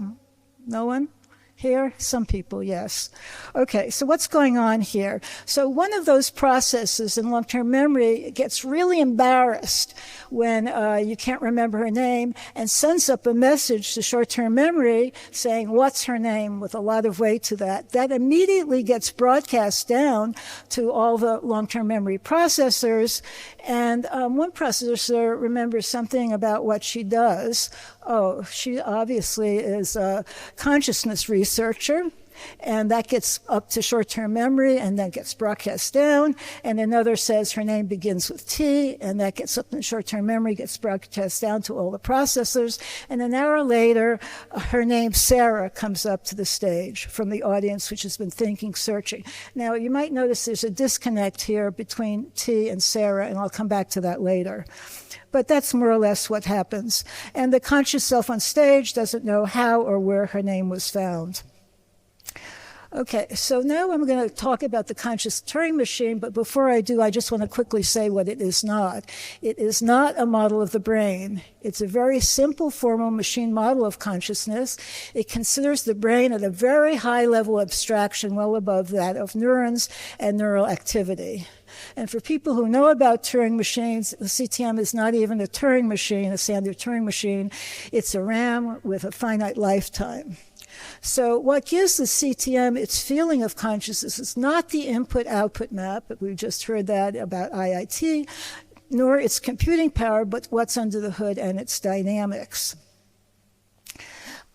No one? Here, some people, yes. Okay, so what's going on here? So one of those processes in long-term memory gets really embarrassed when you can't remember her name and sends up a message to short-term memory saying, what's her name, with a lot of weight to that. That immediately gets broadcast down to all the long-term memory processors. And one processor remembers something about what she does. Oh, she obviously is a consciousness researcher, and that gets up to short-term memory and then gets broadcast down. And another says her name begins with T, and that gets up in short-term memory, gets broadcast down to all the processors. And an hour later, her name, Sarah, comes up to the stage from the audience, which has been thinking, searching. Now, you might notice there's a disconnect here between T and Sarah, and I'll come back to that later. But that's more or less what happens. And the conscious self on stage doesn't know how or where her name was found. Okay, so now I'm going to talk about the conscious Turing machine, but before I do, I just want to quickly say what it is not. It is not a model of the brain. It's a very simple formal machine model of consciousness. It considers the brain at a very high level abstraction, well above that of neurons and neural activity. And for people who know about Turing machines, the CTM is not even a Turing machine, a standard Turing machine. It's a RAM with a finite lifetime. So what gives the CTM its feeling of consciousness is not the input-output map, but we just heard that about IIT, nor its computing power, but what's under the hood and its dynamics.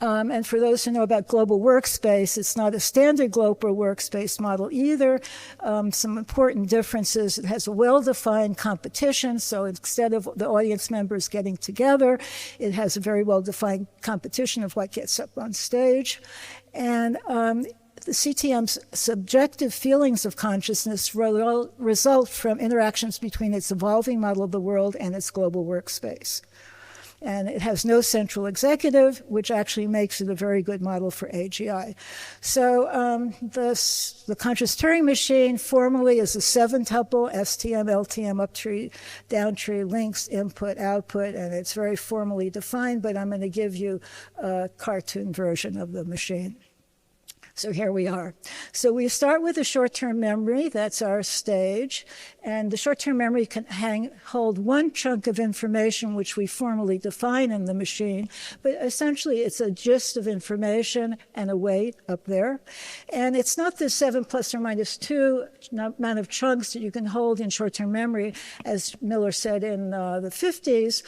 And for those who know about global workspace, it's not a standard global workspace model either. Some important differences: it has a well-defined competition, so instead of the audience members getting together, it has a very well-defined competition of what gets up on stage. And the CTM's subjective feelings of consciousness result from interactions between its evolving model of the world and its global workspace. And it has no central executive, which actually makes it a very good model for AGI. So the conscious Turing machine formally is a 7-tuple STM, LTM, up tree, down tree, links, input, output, and it's very formally defined, but I'm going to give you a cartoon version of the machine. So here we are. So we start with a short-term memory. That's our stage. And the short-term memory can hold one chunk of information, which we formally define in the machine. But essentially, it's a gist of information and a weight up there. And it's not the 7 plus or minus 2 amount of chunks that you can hold in short-term memory, as Miller said in the 50s.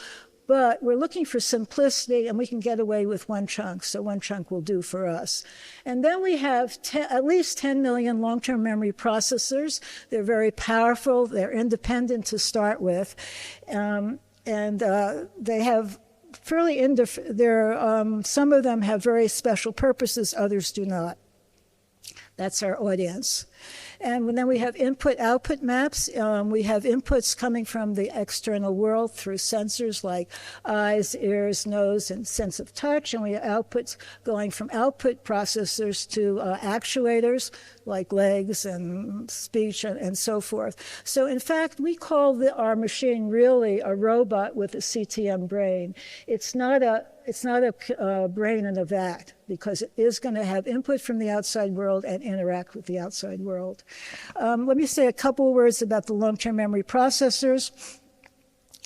But we're looking for simplicity, and we can get away with one chunk, so one chunk will do for us. And then we have at least 10 million long-term memory processors. They're very powerful. They're independent to start with. They have fairly some of them have very special purposes, others do not. That's our audience. And then we have input-output maps. We have inputs coming from the external world through sensors like eyes, ears, nose, and sense of touch. And we have outputs going from output processors to actuators like legs and speech and so forth. So in fact, we call our machine really a robot with a CTM brain. It's not a brain in a vat, because it is going to have input from the outside world and interact with the outside world. Let me say a couple of words about the long-term memory processors.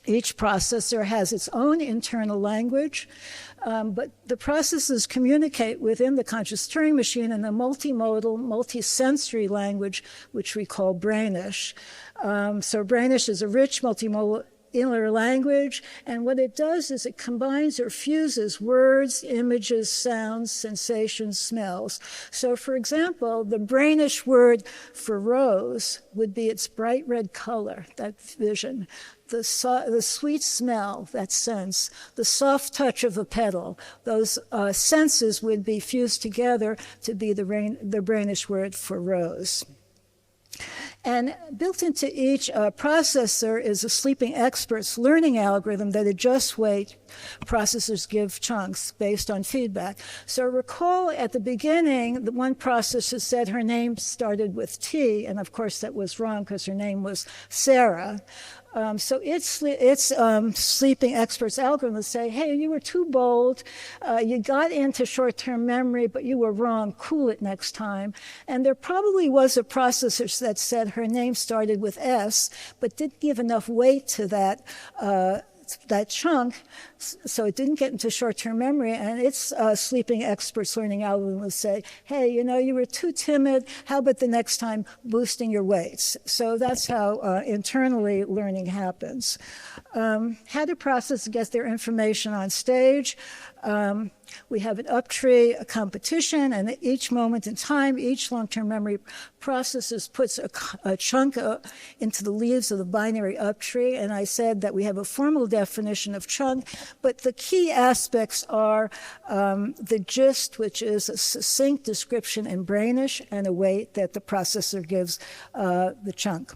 Each processor has its own internal language, but the processes communicate within the conscious Turing machine in a multimodal, multisensory language, which we call Brainish. So Brainish is a rich multimodal inner language, and what it does is it combines or fuses words, images, sounds, sensations, smells. So for example, the Brainish word for rose would be its bright red color, that vision, the sweet smell, that sense, the soft touch of a petal. Those senses would be fused together to be the Brainish word for rose. And built into each processor is a sleeping expert's learning algorithm that adjusts weight. Processors give chunks based on feedback. So recall at the beginning, the one processor said her name started with T, and of course that was wrong because her name was Sarah. So its sleeping expert's algorithm would say, hey, you were too bold. You got into short-term memory, but you were wrong. Cool it next time. And there probably was a processor that said her name started with S, but didn't give enough weight to that chunk, so it didn't get into short-term memory, and its sleeping experts learning algorithm would say, hey, you were too timid, how about the next time boosting your weights? So that's how internally learning happens. How do processors get their information on stage? We have an uptree, a competition, and at each moment in time, each long-term memory processor puts a chunk into the leaves of the binary uptree, and I said that we have a formal definition of chunk, but the key aspects are the gist, which is a succinct description in Brainish, and a weight that the processor gives the chunk.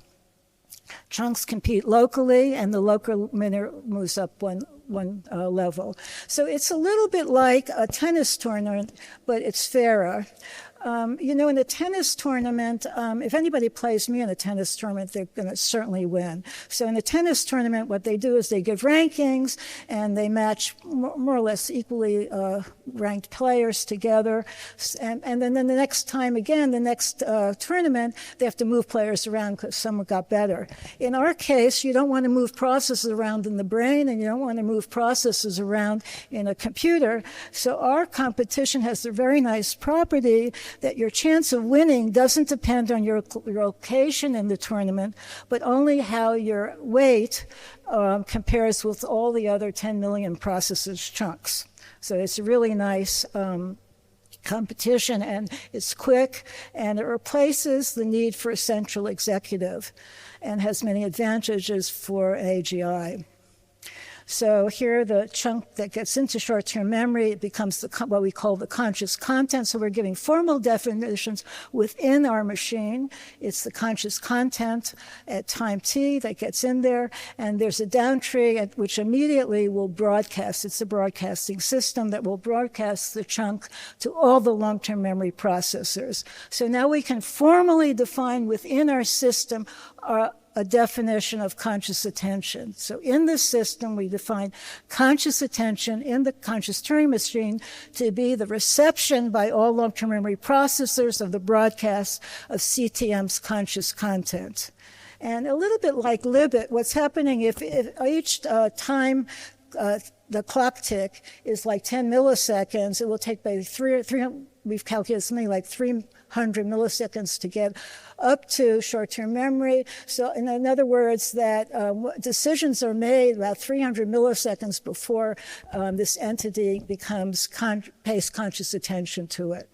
Chunks compete locally, and the local moves up one level. So it's a little bit like a tennis tournament, but it's fairer. In a tennis tournament, if anybody plays me in a tennis tournament, they're going to certainly win. So in a tennis tournament, what they do is they give rankings, and they match more or less equally ranked players together. And then the next time again, the next tournament, they have to move players around because someone got better. In our case, you don't want to move processes around in the brain, and you don't want to move processes around in a computer. So our competition has the very nice property that your chance of winning doesn't depend on your location in the tournament, but only how your weight compares with all the other 10 million processors chunks. So it's a really nice competition, and it's quick, and it replaces the need for a central executive and has many advantages for AGI. So here, the chunk that gets into short-term memory, it becomes what we call the conscious content. So we're giving formal definitions within our machine. It's the conscious content at time t that gets in there, and there's a down tree which immediately will broadcast. It's a broadcasting system that will broadcast the chunk to all the long-term memory processors. So now we can formally define within our system a definition of conscious attention. So in this system, we define conscious attention in the conscious Turing machine to be the reception by all long-term memory processors of the broadcast of CTM's conscious content. And a little bit like Libet, what's happening if each time the clock tick is like 10 milliseconds, it will take by we've calculated something like 300 milliseconds to get up to short-term memory. So in other words, that decisions are made about 300 milliseconds before this entity pays conscious attention to it.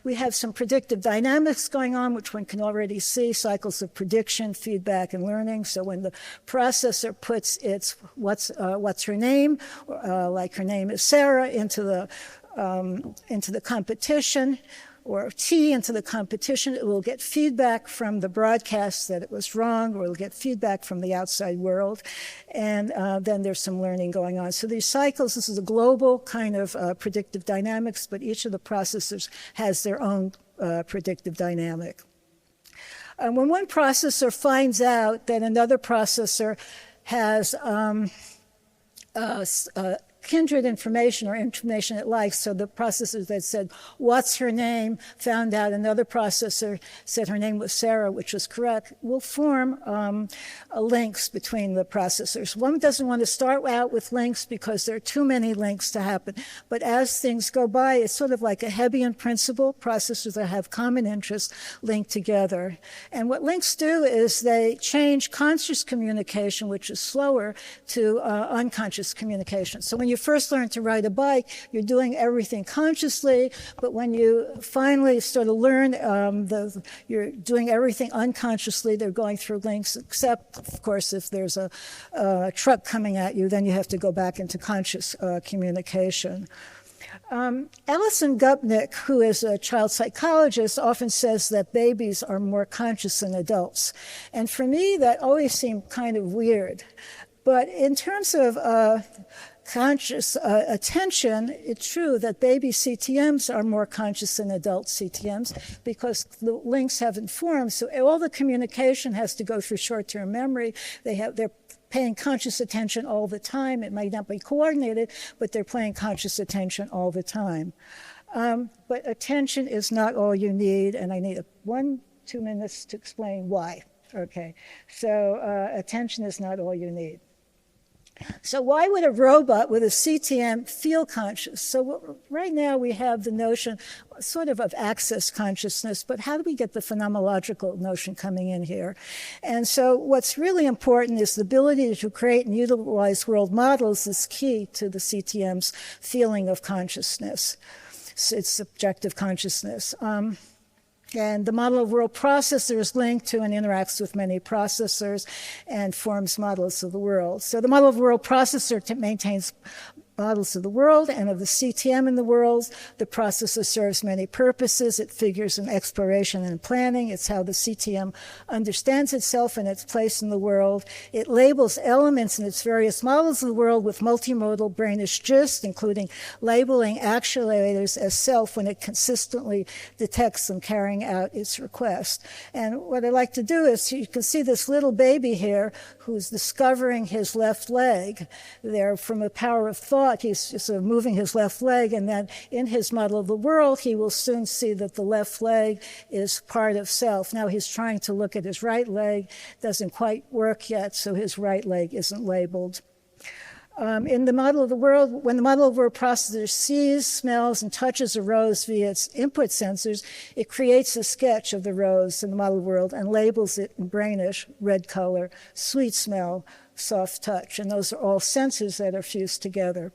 We have some predictive dynamics going on, which one can already see, cycles of prediction, feedback, and learning. So when the processor puts its what's her name, like her name is Sarah, into the competition, or T into the competition, it will get feedback from the broadcast that it was wrong, or it'll get feedback from the outside world. And then there's some learning going on. So these cycles, this is a global kind of predictive dynamics, but each of the processors has their own predictive dynamic. When one processor finds out that another processor has kindred information or information it likes. So the processor that said, what's her name, found out another processor said her name was Sarah, which was correct, will form links between the processors. One doesn't want to start out with links because there are too many links to happen. But as things go by, it's sort of like a Hebbian principle, processors that have common interests linked together. And what links do is they change conscious communication, which is slower, to unconscious communication. So when you first learn to ride a bike, you're doing everything consciously, but when you finally sort of learn, you're doing everything unconsciously. They're going through links, except, of course, if there's a truck coming at you, then you have to go back into conscious communication. Alison Gupnik, who is a child psychologist, often says that babies are more conscious than adults. And for me, that always seemed kind of weird. But in terms of conscious attention, it's true that baby CTMs are more conscious than adult CTMs because the links haven't formed. So all the communication has to go through short-term memory. They're paying conscious attention all the time. It might not be coordinated, but they're paying conscious attention all the time. But attention is not all you need, and I need 1-2 minutes to explain why. Okay, so attention is not all you need. So why would a robot with a CTM feel conscious? So right now we have the notion sort of access consciousness, but how do we get the phenomenological notion coming in here? And so what's really important is the ability to create and utilize world models is key to the CTM's feeling of consciousness. It's subjective consciousness. And the model of world processor is linked to and interacts with many processors and forms models of the world. So the model of world processor maintains models of the world and of the CTM in the world. The processor serves many purposes. It figures in exploration and planning. It's how the CTM understands itself and its place in the world. It labels elements in its various models of the world with multimodal brainish gist, including labeling actuators as self when it consistently detects them carrying out its request. And what I like to do is, you can see this little baby here who's discovering his left leg there from the power of thought. He's just sort of moving his left leg, and then in his model of the world, he will soon see that the left leg is part of self. Now he's trying to look at his right leg, doesn't quite work yet, so his right leg isn't labeled. In the model of the world, when the model of the world processor sees, smells, and touches a rose via its input sensors, it creates a sketch of the rose in the model of the world and labels it in brainish, red color, sweet smell, soft touch. And those are all senses that are fused together.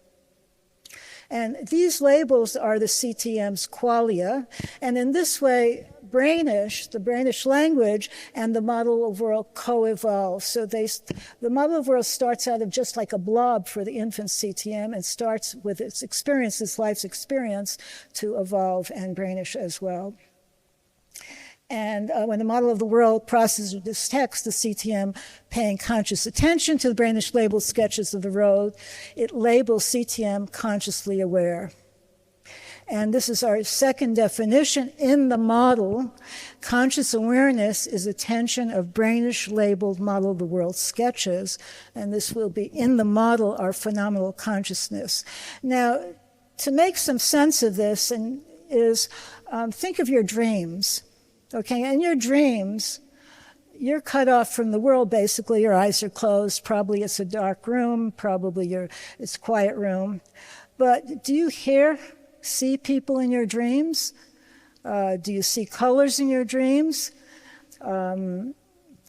And these labels are the CTM's qualia. And in this way, the brainish language, and the model of world co-evolve. So the model of world starts out of just like a blob for the infant CTM and starts with its experience, its life's experience, to evolve and brainish as well. And when the model of the world processes this text, the CTM paying conscious attention to the brainish labeled sketches of the road, it labels CTM consciously aware. And this is our second definition in the model. Conscious awareness is attention of brainish labeled model of the world sketches, and this will be in the model our phenomenal consciousness. Now, to make some sense of this, think of your dreams. Okay, in your dreams, you're cut off from the world, basically. Your eyes are closed. Probably it's a dark room. Probably it's a quiet room. But do you see people in your dreams? Do you see colors in your dreams? Can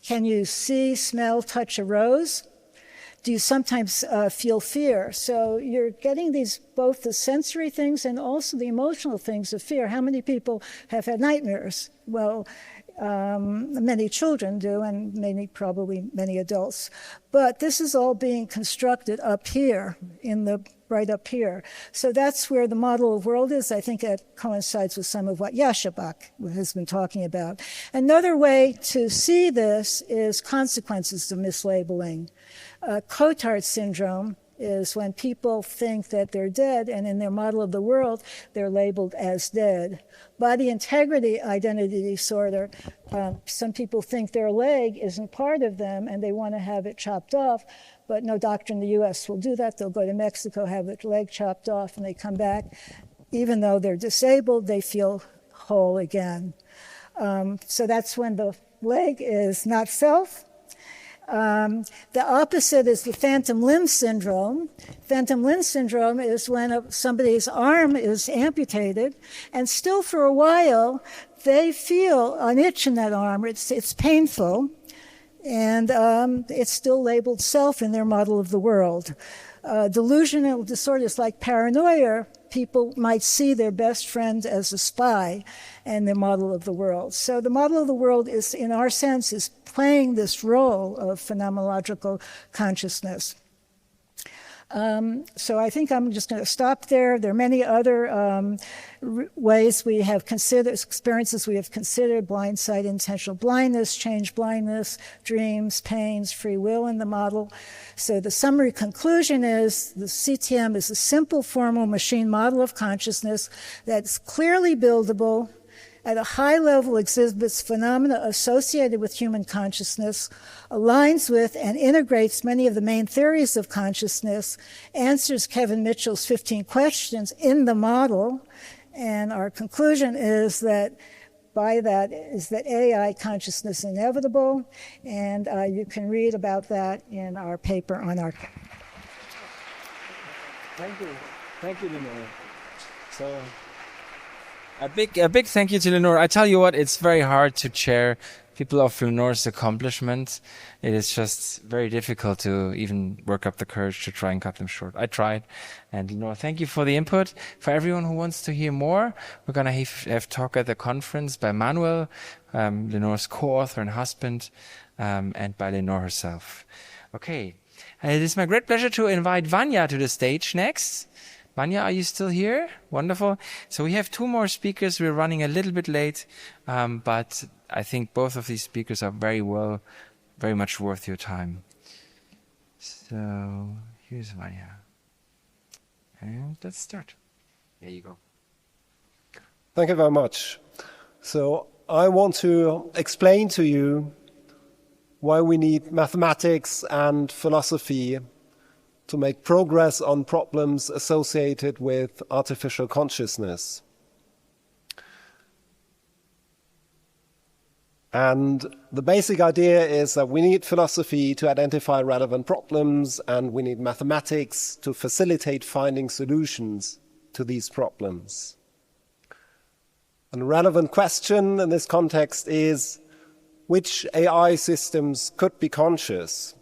you see, smell, touch a rose? Do you sometimes feel fear? So you're getting both the sensory things and also the emotional things of fear. How many people have had nightmares? Well, many children do, and probably many adults. But this is all being constructed up here, right up here. So that's where the model of world is. I think it coincides with some of what Joscha Bach has been talking about. Another way to see this is consequences of mislabeling. Cotard syndrome is when people think that they're dead, and in their model of the world, they're labeled as dead. Body integrity identity disorder, some people think their leg isn't part of them, and they want to have it chopped off, but no doctor in the U.S. will do that. They'll go to Mexico, have their leg chopped off, and they come back. Even though they're disabled, they feel whole again. So that's when the leg is not self. The opposite is the phantom limb syndrome. Phantom limb syndrome is when somebody's arm is amputated, and still for a while they feel an itch in that arm. It's painful, and it's still labeled self in their model of the world. Delusional disorders like paranoia, people might see their best friend as a spy and their model of the world. So the model of the world is, in our sense, is playing this role of phenomenological consciousness. So I think I'm just going to stop there. There are many other ways we have considered, experiences we have considered: blind sight, intentional blindness, change blindness, dreams, pains, free will in the model. So the summary conclusion is the CTM is a simple formal machine model of consciousness that's clearly buildable, at a high level exhibits phenomena associated with human consciousness, aligns with and integrates many of the main theories of consciousness, answers Kevin Mitchell's 15 questions in the model, and our conclusion is that AI consciousness inevitable, and you can read about that in our paper on our... Thank you, Lenore. So... A big thank you to Lenore. I tell you what, it's very hard to chair people of Lenore's accomplishments. It is just very difficult to even work up the courage to try and cut them short. I tried. And Lenore, thank you for the input. For everyone who wants to hear more, we're going to have talk at the conference by Manuel, Lenore's co-author and husband, and by Lenore herself. Okay. It is my great pleasure to invite Wanja to the stage next. Wanja, are you still here? Wonderful. So we have two more speakers. We're running a little bit late, but I think both of these speakers are very much worth your time. So here's Wanja. And let's start. There you go. Thank you very much. So I want to explain to you why we need mathematics and philosophy to make progress on problems associated with artificial consciousness. And the basic idea is that we need philosophy to identify relevant problems, and we need mathematics to facilitate finding solutions to these problems. And a relevant question in this context is, which AI systems could be conscious?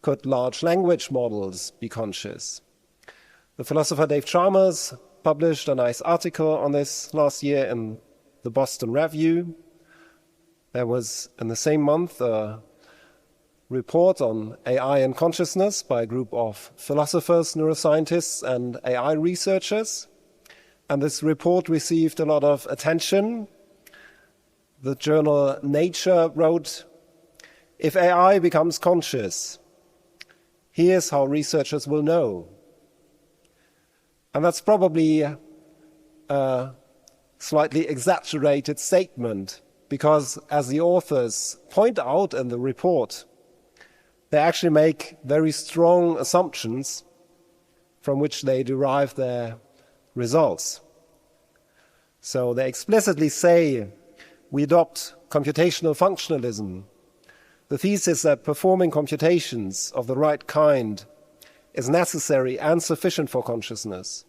Could large language models be conscious? The philosopher Dave Chalmers published a nice article on this last year in the Boston Review. There was, in the same month, a report on AI and consciousness by a group of philosophers, neuroscientists, and AI researchers. And this report received a lot of attention. The journal Nature wrote, "If AI becomes conscious, here's how researchers will know." And that's probably a slightly exaggerated statement, because as the authors point out in the report, they actually make very strong assumptions from which they derive their results. So they explicitly say, we adopt computational functionalism, the thesis that performing computations of the right kind is necessary and sufficient for consciousness.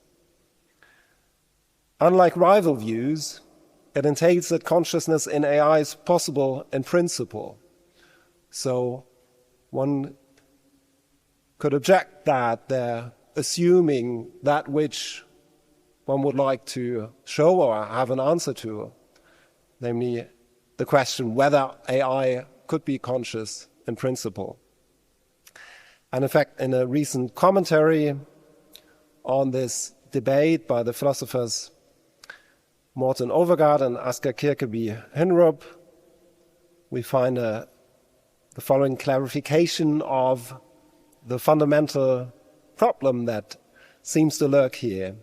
Unlike rival views, it entails that consciousness in AI is possible in principle. So one could object that they're assuming that which one would like to show or have an answer to, namely the question whether AI could be conscious in principle. And in fact, in a recent commentary on this debate by the philosophers Morten Overgaard and Asger Kirkeby-Hinrup, we find the following clarification of the fundamental problem that seems to lurk here.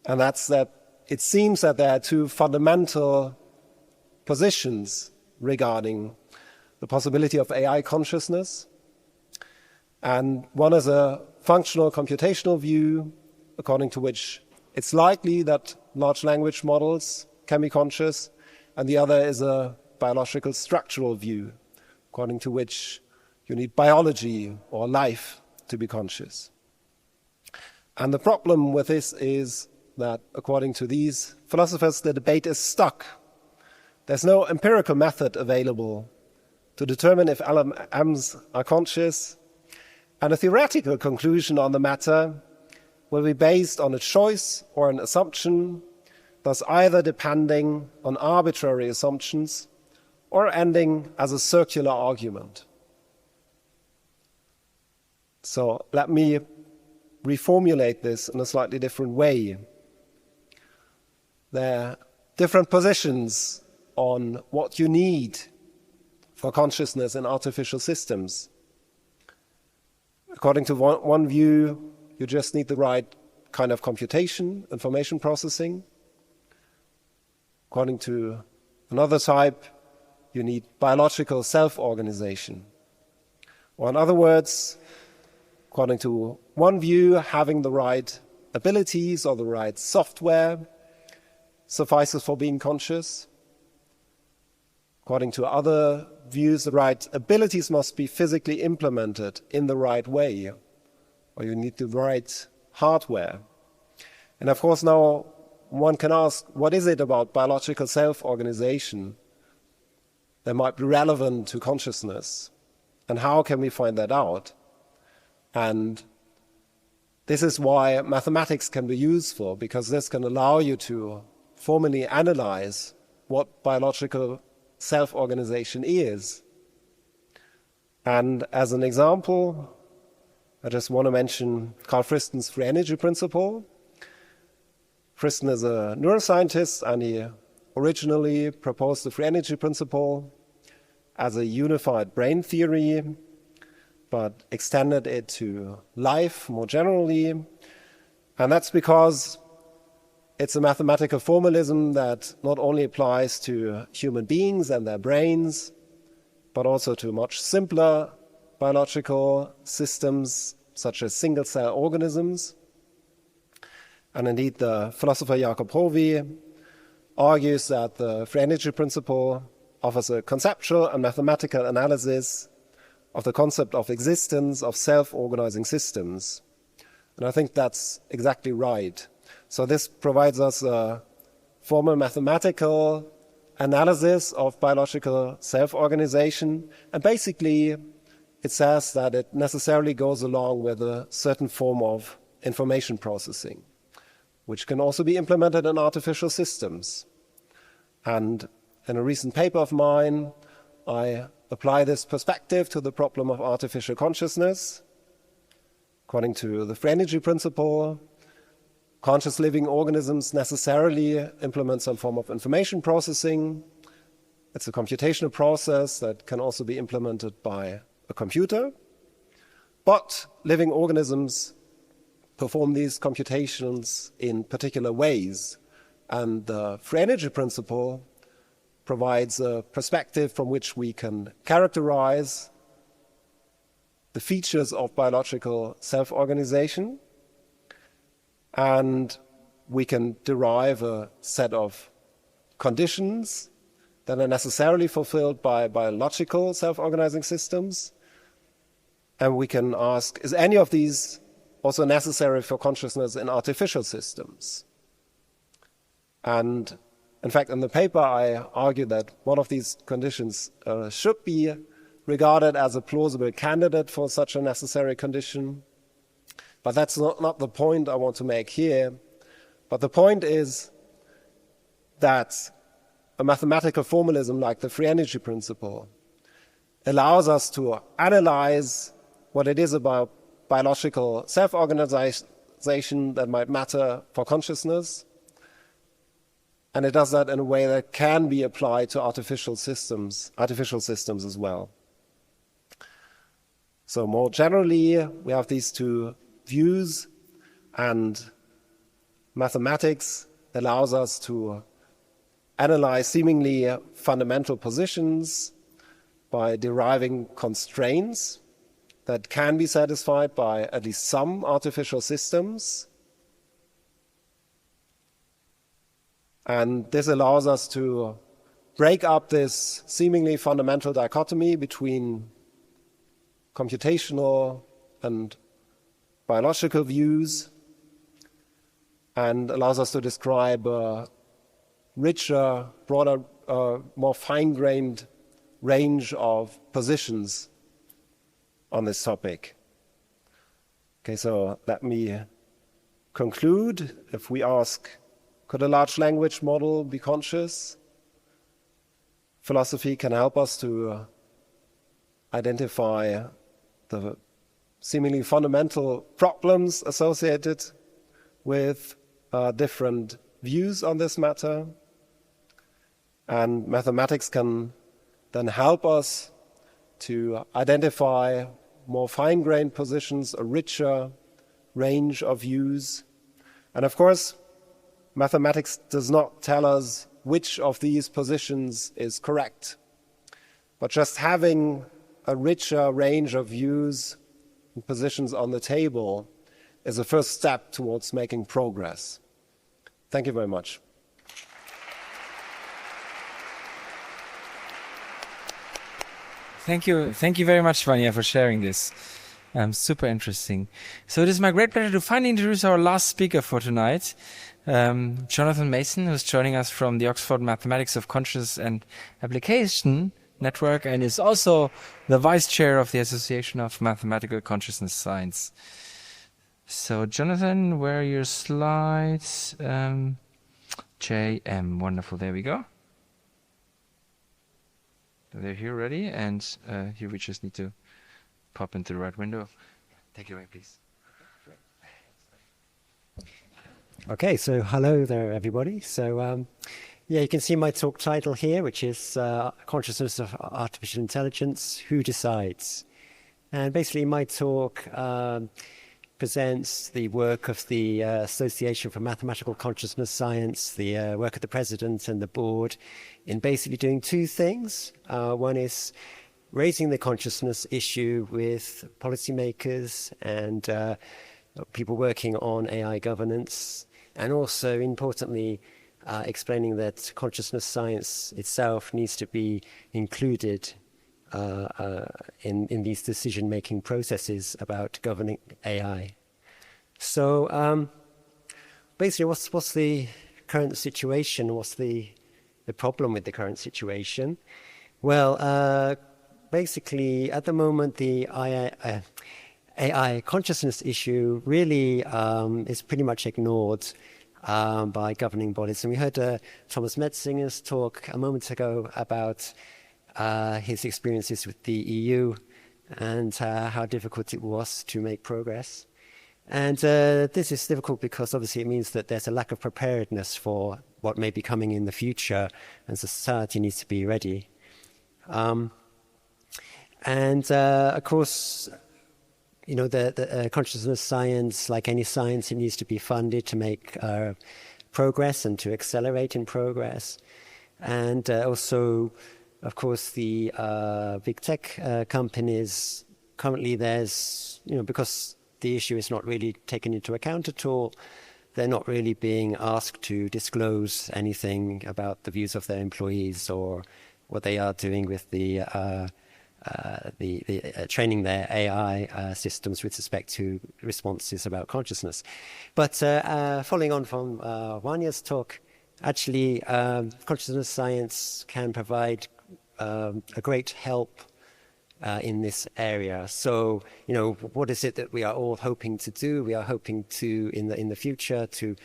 And that's that it seems that there are two fundamental positions regarding the possibility of AI consciousness. And one is a functional computational view, according to which it's likely that large language models can be conscious, and the other is a biological structural view, according to which you need biology or life to be conscious. And the problem with this is that, according to these philosophers, the debate is stuck. There's no empirical method available to determine if LLMs are conscious, and a theoretical conclusion on the matter will be based on a choice or an assumption, thus either depending on arbitrary assumptions or ending as a circular argument. So let me reformulate this in a slightly different way. There are different positions on what you need for consciousness in artificial systems. According to one view, you just need the right kind of computation, information processing. According to another type, you need biological self-organization. Or in other words, according to one view, having the right abilities or the right software suffices for being conscious. According to other views, the right abilities must be physically implemented in the right way, or you need the right hardware. And of course, now one can ask, what is it about biological self-organization that might be relevant to consciousness? And how can we find that out? And this is why mathematics can be useful, because this can allow you to formally analyze what biological self-organization is. And as an example, I just want to mention Carl Friston's free energy principle. Friston is a neuroscientist, and he originally proposed the free energy principle as a unified brain theory, but extended it to life more generally. And that's because it's a mathematical formalism that not only applies to human beings and their brains, but also to much simpler biological systems, such as single-cell organisms. And indeed, the philosopher Jakob Hovey argues that the free energy principle offers a conceptual and mathematical analysis of the concept of existence of self-organizing systems. And I think that's exactly right. So this provides us a formal mathematical analysis of biological self-organization, and basically it says that it necessarily goes along with a certain form of information processing, which can also be implemented in artificial systems. And in a recent paper of mine, I apply this perspective to the problem of artificial consciousness. According to the free energy principle, conscious living organisms necessarily implement some form of information processing. It's a computational process that can also be implemented by a computer. But living organisms perform these computations in particular ways. And the free energy principle provides a perspective from which we can characterize the features of biological self-organization, and we can derive a set of conditions that are necessarily fulfilled by biological self-organizing systems. And we can ask, is any of these also necessary for consciousness in artificial systems? And in fact, in the paper, I argue that one of these conditions should be regarded as a plausible candidate for such a necessary condition. But that's not the point I want to make here. But the point is that a mathematical formalism like the free energy principle allows us to analyze what it is about biological self-organization that might matter for consciousness. And it does that in a way that can be applied to artificial systems as well. So more generally, we have these two views, and mathematics allows us to analyze seemingly fundamental positions by deriving constraints that can be satisfied by at least some artificial systems. And this allows us to break up this seemingly fundamental dichotomy between computational and biological views, and allows us to describe a richer, broader, more fine-grained range of positions on this topic. Okay, so let me conclude. If we ask, could a large language model be conscious? Philosophy can help us to identify the seemingly fundamental problems associated with different views on this matter. And mathematics can then help us to identify more fine-grained positions, a richer range of views. And of course, mathematics does not tell us which of these positions is correct. But just having a richer range of views and positions on the table is a first step towards making progress. Thank you very much. Thank you very much, Wanja, for sharing this. Super interesting. So it is my great pleasure to finally introduce our last speaker for tonight, Jonathan Mason, who's joining us from the Oxford Mathematics of Consciousness and Application Network, and is also the vice chair of the Association of Mathematical Consciousness Science. So Jonathan, where are your slides? JM, wonderful, there we go. They're here already, and here we just need to pop into the right window. Take it away, please. Okay, so hello there, everybody. So, yeah, you can see my talk title here, which is Consciousness of Artificial Intelligence, Who Decides? And basically my talk presents the work of the Association for Mathematical Consciousness Science, the work of the president and the board, in basically doing two things. One is raising the consciousness issue with policymakers and people working on AI governance, and also, importantly, explaining that consciousness science itself needs to be included in these decision-making processes about governing AI. So basically, what's the current situation? What's the problem with the current situation? Well, basically, at the moment, the AI consciousness issue really is pretty much ignored. by governing bodies. And we heard Thomas Metzinger's talk a moment ago about his experiences with the EU and how difficult it was to make progress. And this is difficult because obviously it means that there's a lack of preparedness for what may be coming in the future, and society needs to be ready. Of course, you know, the consciousness science, like any science, it needs to be funded to make progress and to accelerate in progress. And also, of course, the big tech companies, currently there's, you know, because the issue is not really taken into account at all, they're not really being asked to disclose anything about the views of their employees or what they are doing with the training their AI systems with respect to responses about consciousness. But following on from Wanja's talk, actually consciousness science can provide a great help in this area. So, you know, what is it that we are all hoping to do? We are hoping to, in the future, to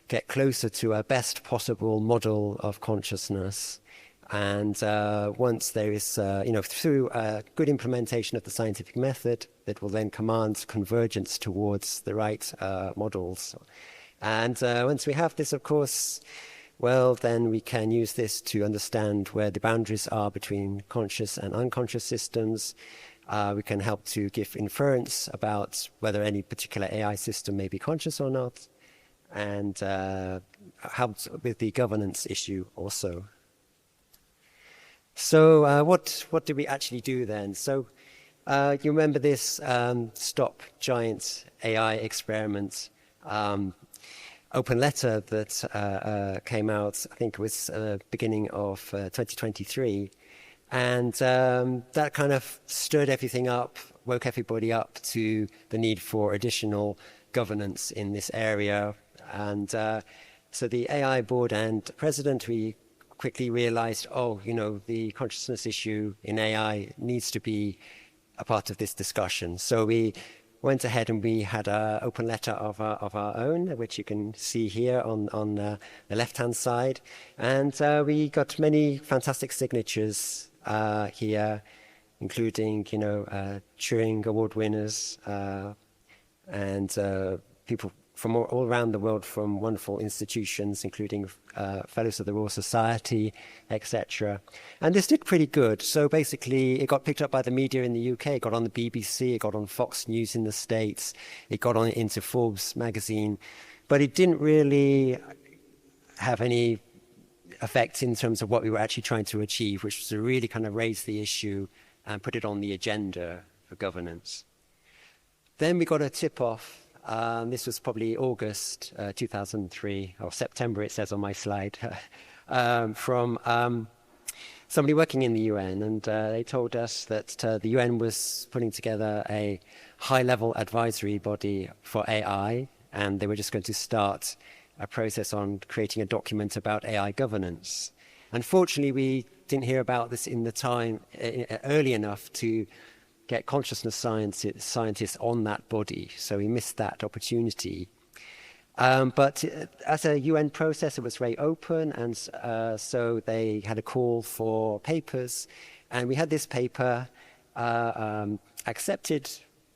get closer to a best possible model of consciousness. And once there is, you know, through good implementation of the scientific method, that will then command convergence towards the right models. And once we have this, of course, well, then we can use this to understand where the boundaries are between conscious and unconscious systems. We can help to give inference about whether any particular AI system may be conscious or not, and help with the governance issue also. So what do we actually do then? So you remember this Stop Giant AI experiment open letter that came out, I think it was beginning of 2023. And that kind of stirred everything up, woke everybody up to the need for additional governance in this area. And so the AI board and president, we quickly realized, oh, you know, the consciousness issue in AI needs to be a part of this discussion. So we went ahead and we had an open letter of our own, which you can see here on the left-hand side. And we got many fantastic signatures here, including, you know, Turing Award winners and people from all around the world, from wonderful institutions, including Fellows of the Royal Society, etc. And this did pretty good. So basically, it got picked up by the media in the UK, it got on the BBC, it got on Fox News in the States, it got on into Forbes magazine, but it didn't really have any effect in terms of what we were actually trying to achieve, which was to really kind of raise the issue and put it on the agenda for governance. Then we got a tip-off. This was probably August 2003, or September it says on my slide, from somebody working in the UN. And they told us that the UN was putting together a high-level advisory body for AI, and they were just going to start a process on creating a document about AI governance. Unfortunately, we didn't hear about this in the time early enough to get consciousness scientists on that body, so we missed that opportunity. But as a UN process, it was very open, and so they had a call for papers, and we had this paper accepted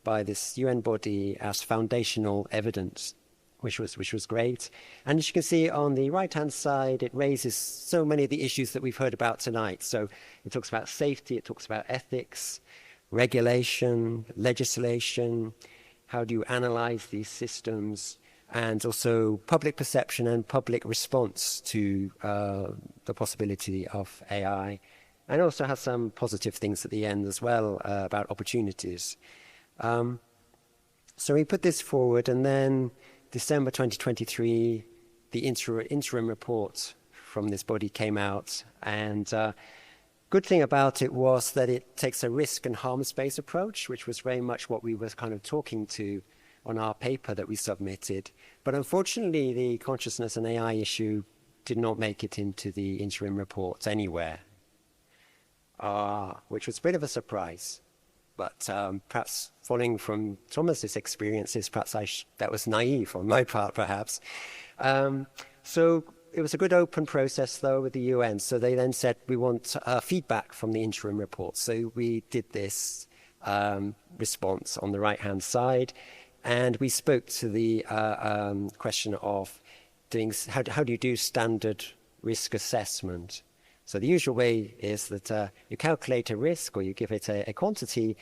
by this UN body as foundational evidence, which was great. And as you can see on the right-hand side, it raises so many of the issues that we've heard about tonight. So it talks about safety, it talks about ethics, regulation, legislation, how do you analyze these systems, and also public perception and public response to the possibility of AI, and also has some positive things at the end as well about opportunities. So we put this forward, and then December 2023, the interim report from this body came out, and good thing about it was that it takes a risk and harms-based approach, which was very much what we were kind of talking to on our paper that we submitted. But unfortunately, the consciousness and AI issue did not make it into the interim reports anywhere, which was a bit of a surprise. But perhaps following from Thomas's experiences, perhaps that was naive on my part, perhaps. So it was a good open process, though, with the UN. So they then said, we want feedback from the interim report. So we did this response on the right-hand side, and we spoke to the question of how do you do standard risk assessment? So the usual way is that you calculate a risk, or you give it a quantity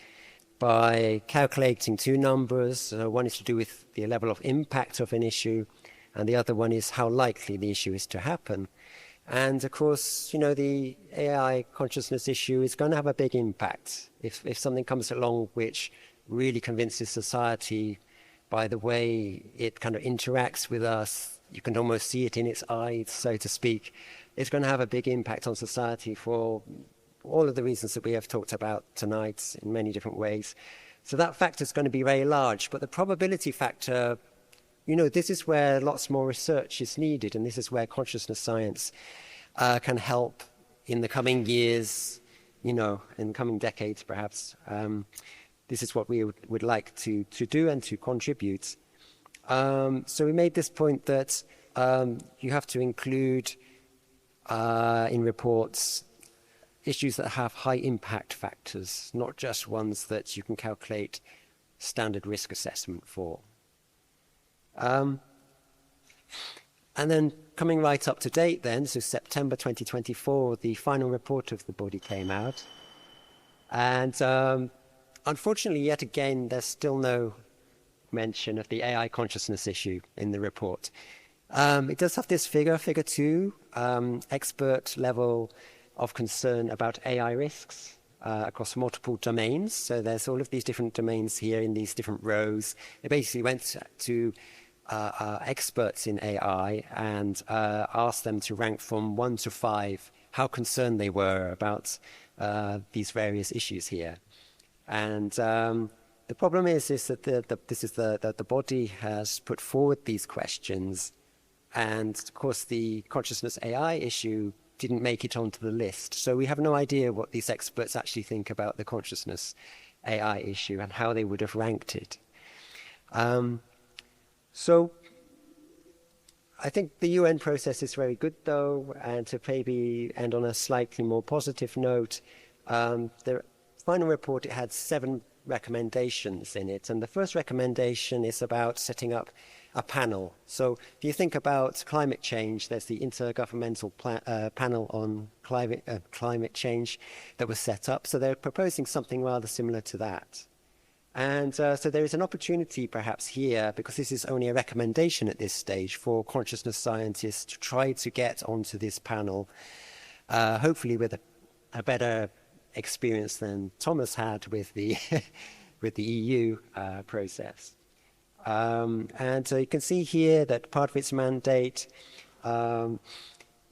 by calculating two numbers. One is to do with the level of impact of an issue, and the other one is how likely the issue is to happen. And of course, the AI consciousness issue is going to have a big impact. If something comes along which really convinces society by the way it kind of interacts with us, you can almost see it in its eyes, so to speak, it's going to have a big impact on society for all of the reasons that we have talked about tonight in many different ways. So that factor is going to be very large, but the probability factor, this is where lots more research is needed, and this is where consciousness science can help in the coming years, in the coming decades perhaps. This is what we would like to do and to contribute. So we made this point that you have to include in reports issues that have high impact factors, not just ones that you can calculate standard risk assessment for. And then coming right up to date then, so September 2024, the final report of the body came out. And unfortunately, yet again, there's still no mention of the AI consciousness issue in the report. It does have this figure 2, expert level of concern about AI risks across multiple domains. So there's all of these different domains here in these different rows. It basically went to experts in AI and asked them to rank from 1 to 5 how concerned they were about these various issues here. And the problem is that the body has put forward these questions, and of course the consciousness AI issue didn't make it onto the list. So we have no idea what these experts actually think about the consciousness AI issue and how they would have ranked it. So I think the UN process is very good, though, and to maybe end on a slightly more positive note, the final report, it had 7 recommendations in it, and the first recommendation is about setting up a panel. So if you think about climate change, there's the Intergovernmental Panel on Climate Change that was set up. So they're proposing something rather similar to that. And so there is an opportunity perhaps here, because this is only a recommendation at this stage, for consciousness scientists to try to get onto this panel, hopefully with a better experience than Thomas had with the with the EU process. And so you can see here that part of its mandate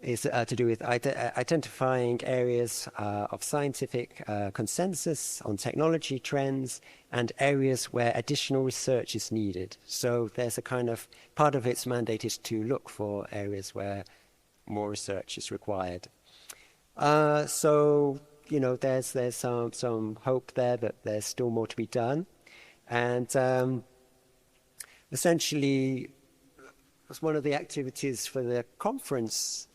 is to do with identifying areas of scientific consensus on technology trends and areas where additional research is needed. So there's a kind of, part of its mandate is to look for areas where more research is required. So, there's some hope there that there's still more to be done. And essentially, one of the activities for the conference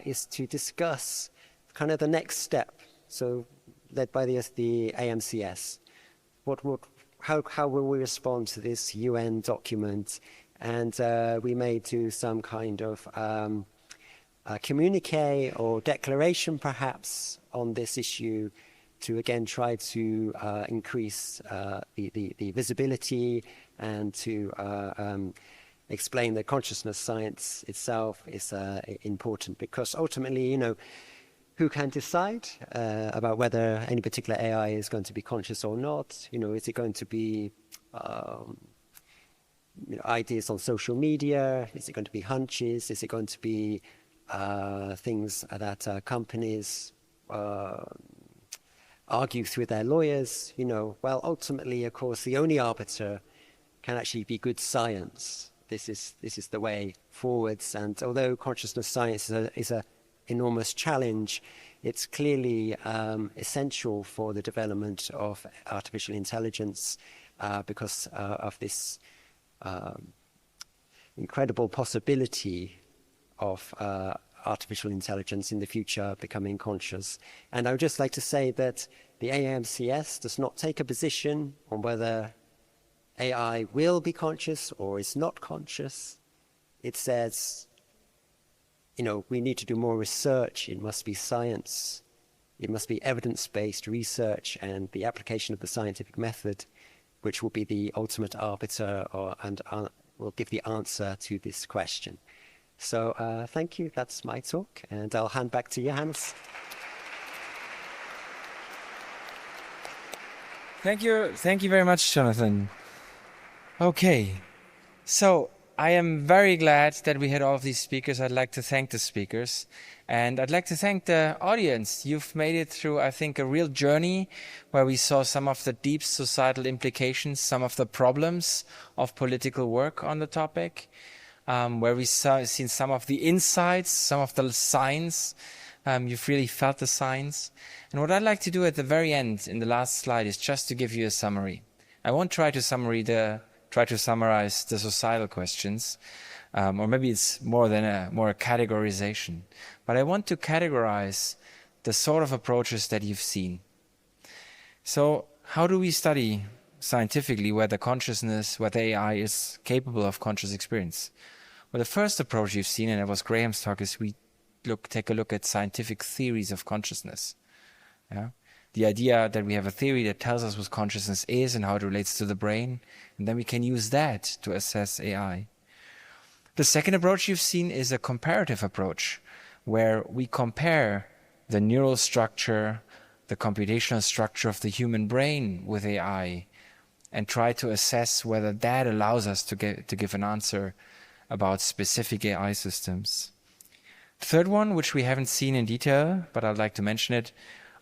is to discuss kind of the next step, so led by the AMCS. How will we respond to this UN document? And we may do some kind of communique or declaration, perhaps, on this issue to, again, try to increase the visibility and to explain that consciousness science itself is important, because ultimately, who can decide about whether any particular AI is going to be conscious or not? Is it going to be ideas on social media? Is it going to be hunches? Is it going to be things that companies argue through their lawyers? Well, ultimately, of course, the only arbiter can actually be good science. This is the way forwards. And although consciousness science is a enormous challenge, it's clearly essential for the development of artificial intelligence because of this incredible possibility of artificial intelligence in the future becoming conscious. And I would just like to say that the AMCS does not take a position on whether AI will be conscious or is not conscious. It says, we need to do more research. It must be science. It must be evidence-based research and the application of the scientific method, which will be the ultimate arbiter and will give the answer to this question. So thank you. That's my talk. And I'll hand back to Johannes. Thank you. Thank you very much, Jonathan. Okay. So I am very glad that we had all of these speakers. I'd like to thank the speakers. And I'd like to thank the audience. You've made it through, I think, a real journey where we saw some of the deep societal implications, some of the problems of political work on the topic. Where we've seen some of the insights, some of the signs. You've really felt the signs. And what I'd like to do at the very end, in the last slide, is just to give you a summary. I won't try to summarize the societal questions, or maybe it's more a categorization. But I want to categorize the sort of approaches that you've seen. So how do we study scientifically whether AI is capable of conscious experience? Well, the first approach you've seen, and it was Graham's talk, is we take a look at scientific theories of consciousness. Yeah? The idea that we have a theory that tells us what consciousness is and how it relates to the brain, and then we can use that to assess AI. The second approach you've seen is a comparative approach, where we compare the neural structure, the computational structure of the human brain with AI, and try to assess whether that allows us to give an answer about specific AI systems. Third one, which we haven't seen in detail, but I'd like to mention it,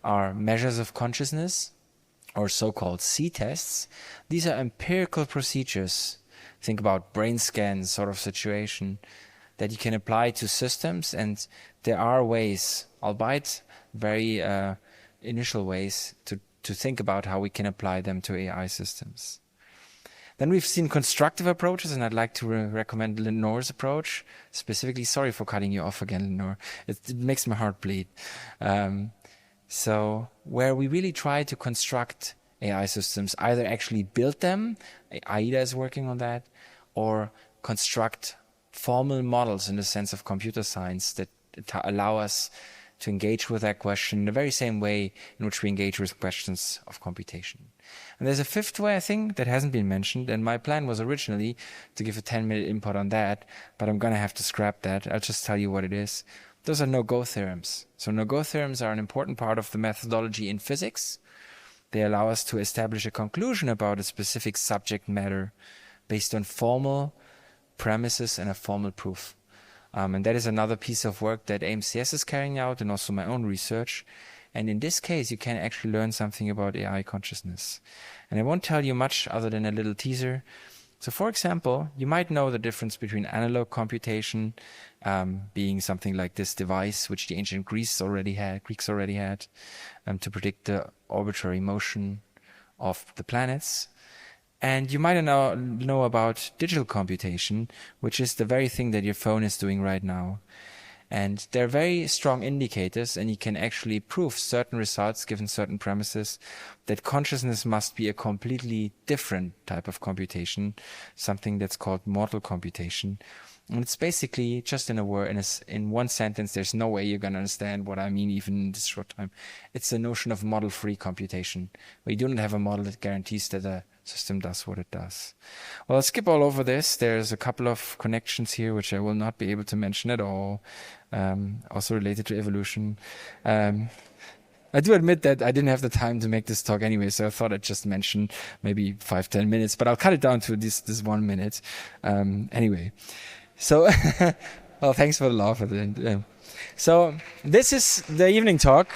are measures of consciousness, or so-called C-tests. These are empirical procedures. Think about brain scans sort of situation that you can apply to systems, and there are ways, albeit very initial ways, to think about how we can apply them to AI systems. Then we've seen constructive approaches, and I'd like to recommend Lenore's approach. Specifically, sorry for cutting you off again, Lenore. It makes my heart bleed. So where we really try to construct AI systems, either actually build them, Aïda is working on that, or construct formal models in the sense of computer science that allow us to engage with that question in the very same way in which we engage with questions of computation. And there's a fifth way, I think, that hasn't been mentioned, and my plan was originally to give a 10-minute input on that, but I'm going to have to scrap that. I'll just tell you what it is. Those are no-go theorems. So no-go theorems are an important part of the methodology in physics. They allow us to establish a conclusion about a specific subject matter based on formal premises and a formal proof. And that is another piece of work that AMCS is carrying out, and also my own research. And in this case, you can actually learn something about AI consciousness. And I won't tell you much other than a little teaser. So for example, you might know the difference between analog computation, being something like this device, which the ancient Greeks already had, to predict the arbitrary motion of the planets. And you might know about digital computation, which is the very thing that your phone is doing right now. And they're very strong indicators, and you can actually prove certain results given certain premises that consciousness must be a completely different type of computation, something that's called model computation. And it's basically just in a word, in one sentence, there's no way you're going to understand what I mean even in this short time. It's the notion of model-free computation, where you don't have a model that guarantees that a system does what it does. Well, I'll skip all over this. There's a couple of connections here which I will not be able to mention at all, also related to evolution. I do admit that I didn't have the time to make this talk anyway, so I thought I'd just mention maybe 5-10 minutes, but I'll cut it down to this 1 minute. Anyway, so well, thanks for the laugh at the end. So this is the evening talk.